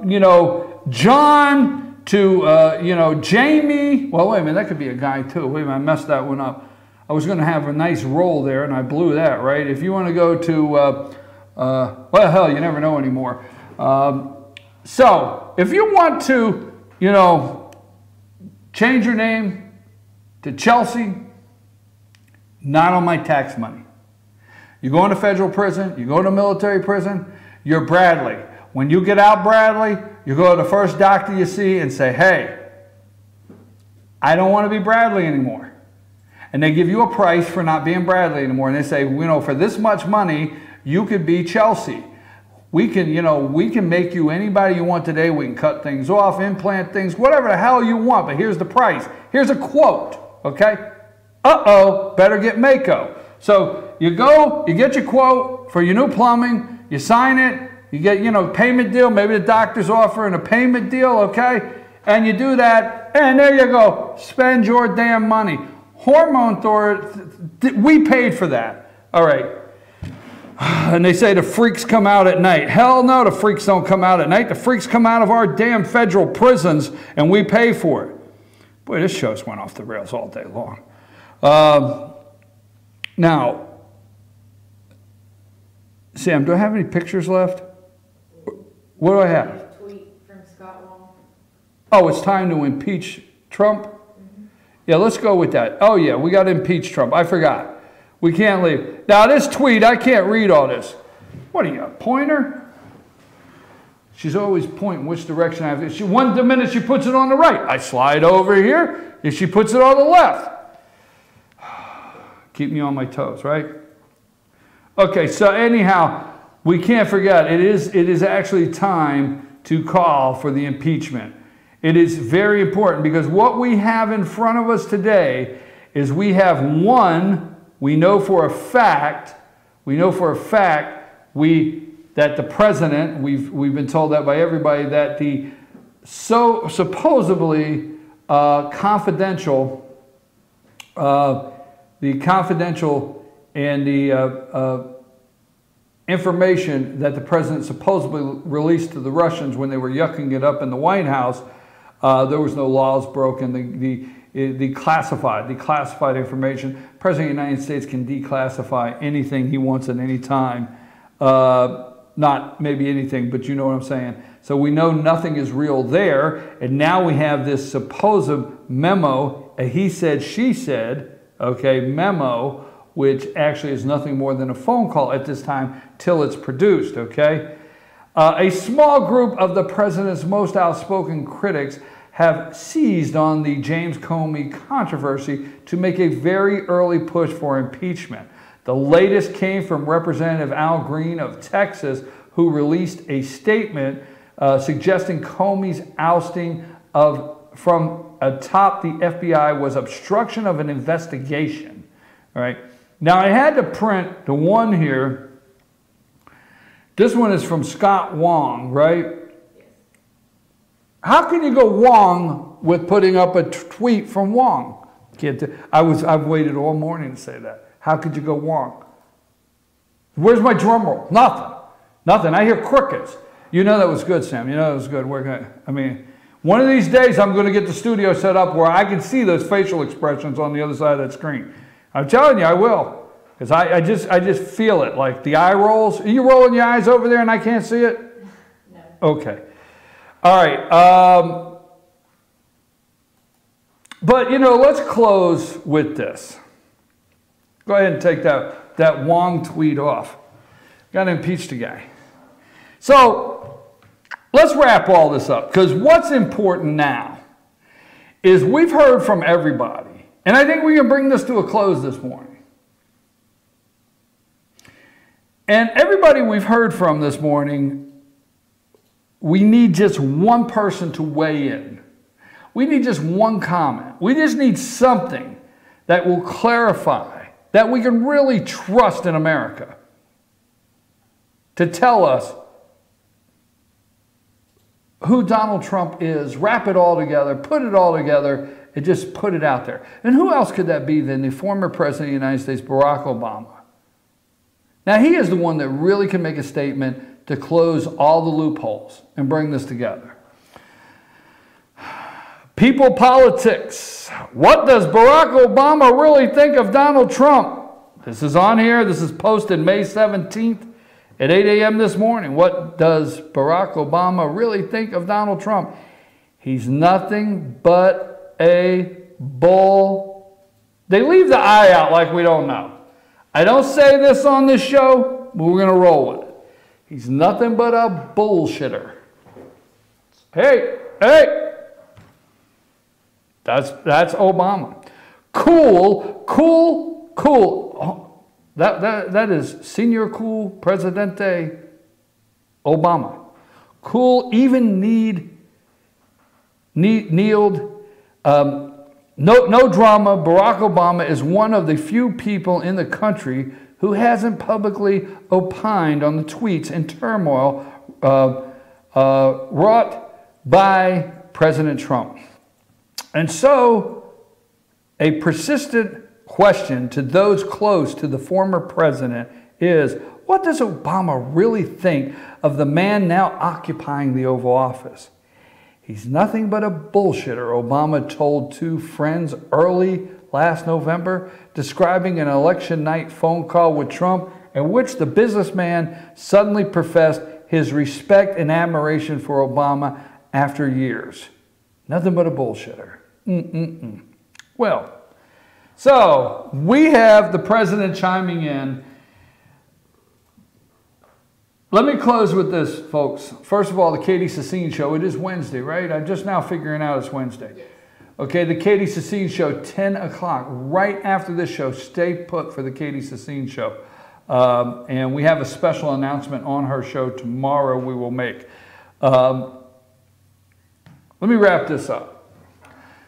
you know, John to, you know, Jamie. Well, wait a minute, that could be a guy too. Wait a minute, I messed that one up. I was going to have a nice roll there, and I blew that, right? If you want to go to, well, hell, you never know anymore. So, if you want to, you know, change your name to Chelsea, not on my tax money. You go into federal prison, you go to military prison, you're Bradley. When you get out, Bradley, you go to the first doctor you see and say, hey, I don't want to be Bradley anymore. And they give you a price for not being Bradley anymore. And they say, you know, for this much money, you could be Chelsea. We can, you know, we can make you anybody you want today. We can cut things off, implant things, whatever the hell you want. But here's the price. Here's a quote, okay? Uh-oh, better get Mako. So you go, you get your quote for your new plumbing, you sign it, you get, you know, payment deal. Maybe the doctor's offering a payment deal, okay? And you do that, and there you go. Spend your damn money. Hormone therapy, we paid for that. All right. And they say the freaks come out at night. Hell no, the freaks don't come out at night. The freaks come out of our damn federal prisons, and we pay for it. Boy, this show's went off the rails all day long. Now, Sam, do I have any pictures left? What do I have? A tweet from Scott Wall. Oh, it's time to impeach Trump? Mm-hmm. Yeah, let's go with that. Oh, yeah, we got to impeach Trump. I forgot. We can't leave. Now, this tweet, I can't read all this. What are you, a pointer? She's always pointing which direction I have to. One minute she puts it on the right. I slide over here, and she puts it on the left. Keep me on my toes, right? Okay, so anyhow, we can't forget, it is actually time to call for the impeachment. It is very important because what we have in front of us today is we have one, we know for a fact that the president, we've been told that by everybody, that the supposedly confidential and the information that the president supposedly released to the Russians when they were yucking it up in the White House, there was no laws broken. The classified information. The President of the United States can declassify anything he wants at any time. Not maybe anything, but you know what I'm saying. So we know nothing is real there, and now we have this supposed memo, a he said, she said, okay, memo, which actually is nothing more than a phone call at this time till it's produced, okay? A small group of the president's most outspoken critics have seized on the James Comey controversy to make a very early push for impeachment. The latest came from Representative Al Green of Texas, who released a statement suggesting Comey's ousting from atop the FBI was obstruction of an investigation. All right. Now, I had to print the one here. This one is from Scott Wong, right? How can you go Wong with putting up a tweet from Wong? I've waited all morning to say that. How could you go Wong? Where's my drum roll? Nothing. Nothing. I hear crickets. You know that was good, Sam. You know that was good. One of these days I'm going to get the studio set up where I can see those facial expressions on the other side of that screen. I'm telling you, I will. Because I just feel it. Like the eye rolls. Are you rolling your eyes over there and I can't see it? No. Okay. All right. But, you know, let's close with this. Go ahead and take that Wong tweet off. Got to impeach the guy. So let's wrap all this up, because what's important now is we've heard from everybody, and I think we can bring this to a close this morning. And everybody we've heard from this morning, we need just one person to weigh in. We need just one comment. We just need something that will clarify, that we can really trust in America, to tell us who Donald Trump is, wrap it all together, put it all together, and just put it out there. And who else could that be than the former President of the United States, Barack Obama? Now, he is the one that really can make a statement to close all the loopholes and bring this together. People politics. What does Barack Obama really think of Donald Trump? This is on here. This is posted May 17th. At 8 a.m. this morning. What does Barack Obama really think of Donald Trump? He's nothing but a bull. They leave the I out like we don't know. I don't say this on this show, but we're going to roll with it. He's nothing but a bullshitter. Hey. That's Obama. Cool. Oh. That is Senor Cool Presidente Obama. Cool, even kneeled. No drama. Barack Obama is one of the few people in the country who hasn't publicly opined on the tweets and turmoil wrought by President Trump. And so, a persistent question to those close to the former president is, what does Obama really think of the man now occupying the Oval Office? He's nothing but a bullshitter, Obama told two friends early last November, describing an election night phone call with Trump in which the businessman suddenly professed his respect and admiration for Obama after years. Nothing but a bullshitter. Well, so we have the president chiming in. Let me close with this, folks. First of all, the Katie Sassine Show. It is Wednesday, right? I'm just now figuring out it's Wednesday. Yes. Okay, the Katie Sassine Show, 10 o'clock. Right after this show, stay put for the Katie Sassine Show. And we have a special announcement on her show tomorrow we will make. Let me wrap this up.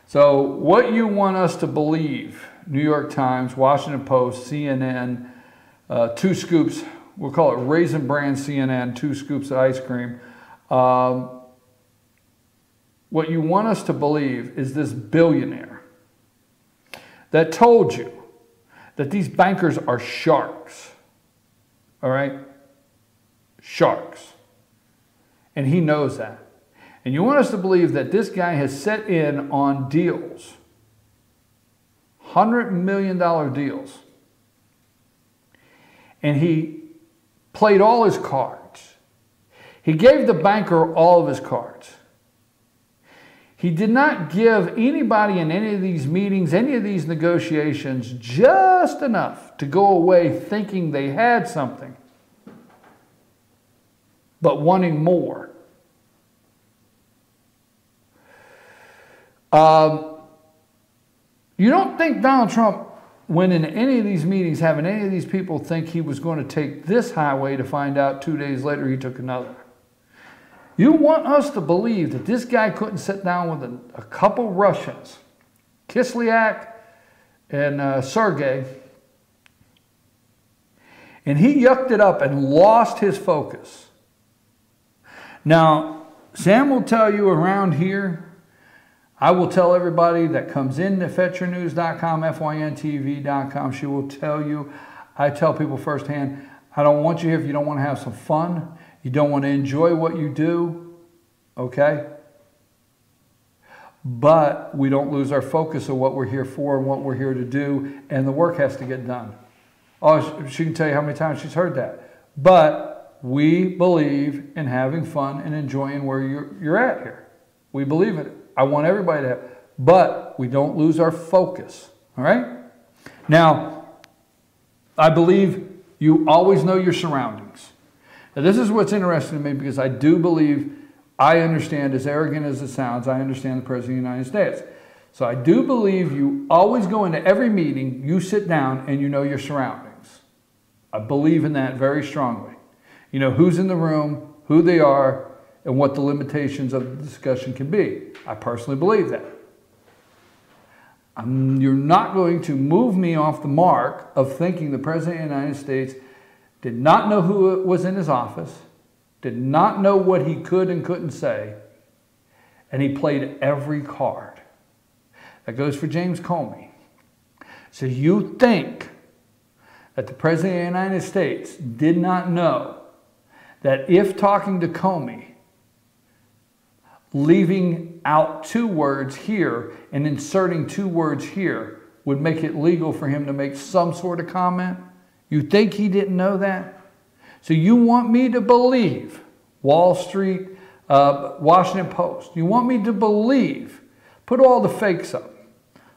So what you want us to believe, New York Times, Washington Post, CNN, 2 scoops, we'll call it Raisin Bran CNN, 2 scoops of ice cream. What you want us to believe is this billionaire that told you that these bankers are sharks. All right? Sharks. And he knows that. And you want us to believe that this guy has set in on deals, $100 million deals. And he played all his cards. He gave the banker all of his cards. He did not give anybody in any of these meetings, any of these negotiations, just enough to go away thinking they had something, but wanting more. You don't think Donald Trump went into any of these meetings having any of these people think he was going to take this highway to find out 2 days later he took another. You want us to believe that this guy couldn't sit down with a couple Russians, Kislyak and Sergei, and he yucked it up and lost his focus. Now, Sam will tell you around here, I will tell everybody that comes in to FetcherNews.com, FYNTV.com, she will tell you, I tell people firsthand, I don't want you here if you don't want to have some fun. You don't want to enjoy what you do, okay? But we don't lose our focus of what we're here for and what we're here to do, and the work has to get done. Oh, she can tell you how many times she's heard that. But we believe in having fun and enjoying where you're at here. We believe in it. I want everybody to have, but we don't lose our focus, all right? Now, I believe you always know your surroundings. Now, this is what's interesting to me because I do believe, I understand, as arrogant as it sounds, I understand the President of the United States. So I do believe you always go into every meeting, you sit down and you know your surroundings. I believe in that very strongly. You know who's in the room, who they are, and what the limitations of the discussion can be. I personally believe that. You're not going to move me off the mark of thinking the President of the United States did not know who was in his office, did not know what he could and couldn't say, and he played every card. That goes for James Comey. So you think that the President of the United States did not know that if talking to Comey, leaving out 2 words here and inserting 2 words here would make it legal for him to make some sort of comment? You think he didn't know that? So you want me to believe Wall Street, Washington Post. You want me to believe, put all the fakes up.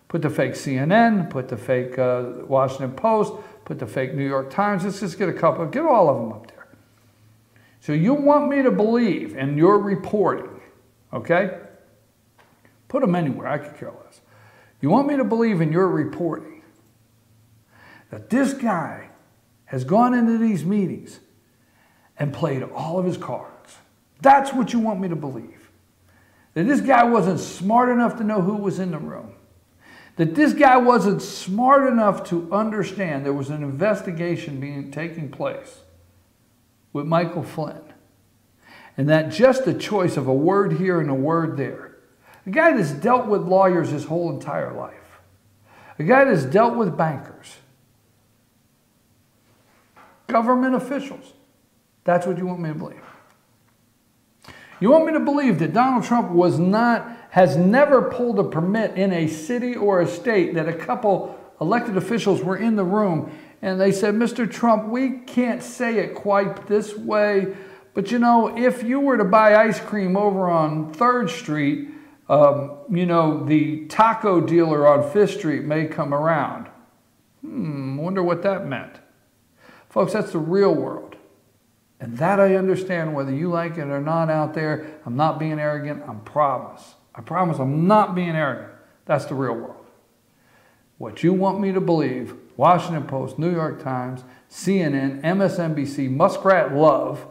Put the fake CNN, put the fake Washington Post, put the fake New York Times. Let's just get a couple, get all of them up there. So you want me to believe in your reporting, okay? Put them anywhere, I could care less. You want me to believe in your reporting that this guy has gone into these meetings and played all of his cards. That's what you want me to believe. That this guy wasn't smart enough to know who was in the room. That this guy wasn't smart enough to understand there was an investigation taking place with Michael Flynn. And that just the choice of a word here and a word there. A guy that's dealt with lawyers his whole entire life. A guy that's dealt with bankers. Government officials. That's what you want me to believe. You want me to believe that Donald Trump has never pulled a permit in a city or a state that a couple elected officials were in the room and they said, Mr. Trump, we can't say it quite this way, but you know, if you were to buy ice cream over on 3rd Street, you know, the taco dealer on 5th Street may come around. Wonder what that meant. Folks, that's the real world. And that I understand whether you like it or not out there. I'm not being arrogant, I promise. I promise I'm not being arrogant. That's the real world. What you want me to believe, Washington Post, New York Times, CNN, MSNBC, Muskrat Love,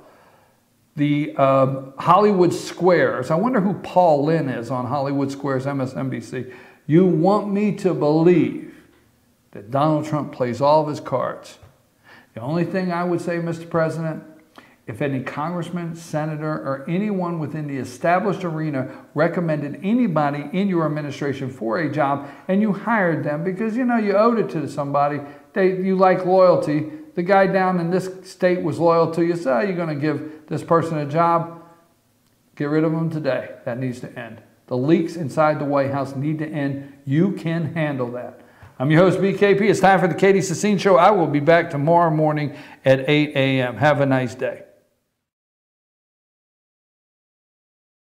the Hollywood Squares. I wonder who Paul Lynn is on Hollywood Squares, MSNBC. You want me to believe that Donald Trump plays all of his cards. The only thing I would say, Mr. President, if any congressman, senator, or anyone within the established arena recommended anybody in your administration for a job and you hired them because, you know, you owed it to somebody, you like loyalty, the guy down in this state was loyal to you, so you're going to give this person a job, get rid of them today. That needs to end. The leaks inside the White House need to end. You can handle that. I'm your host, BKP. It's time for the Katie Sassine Show. I will be back tomorrow morning at 8 a.m. Have a nice day.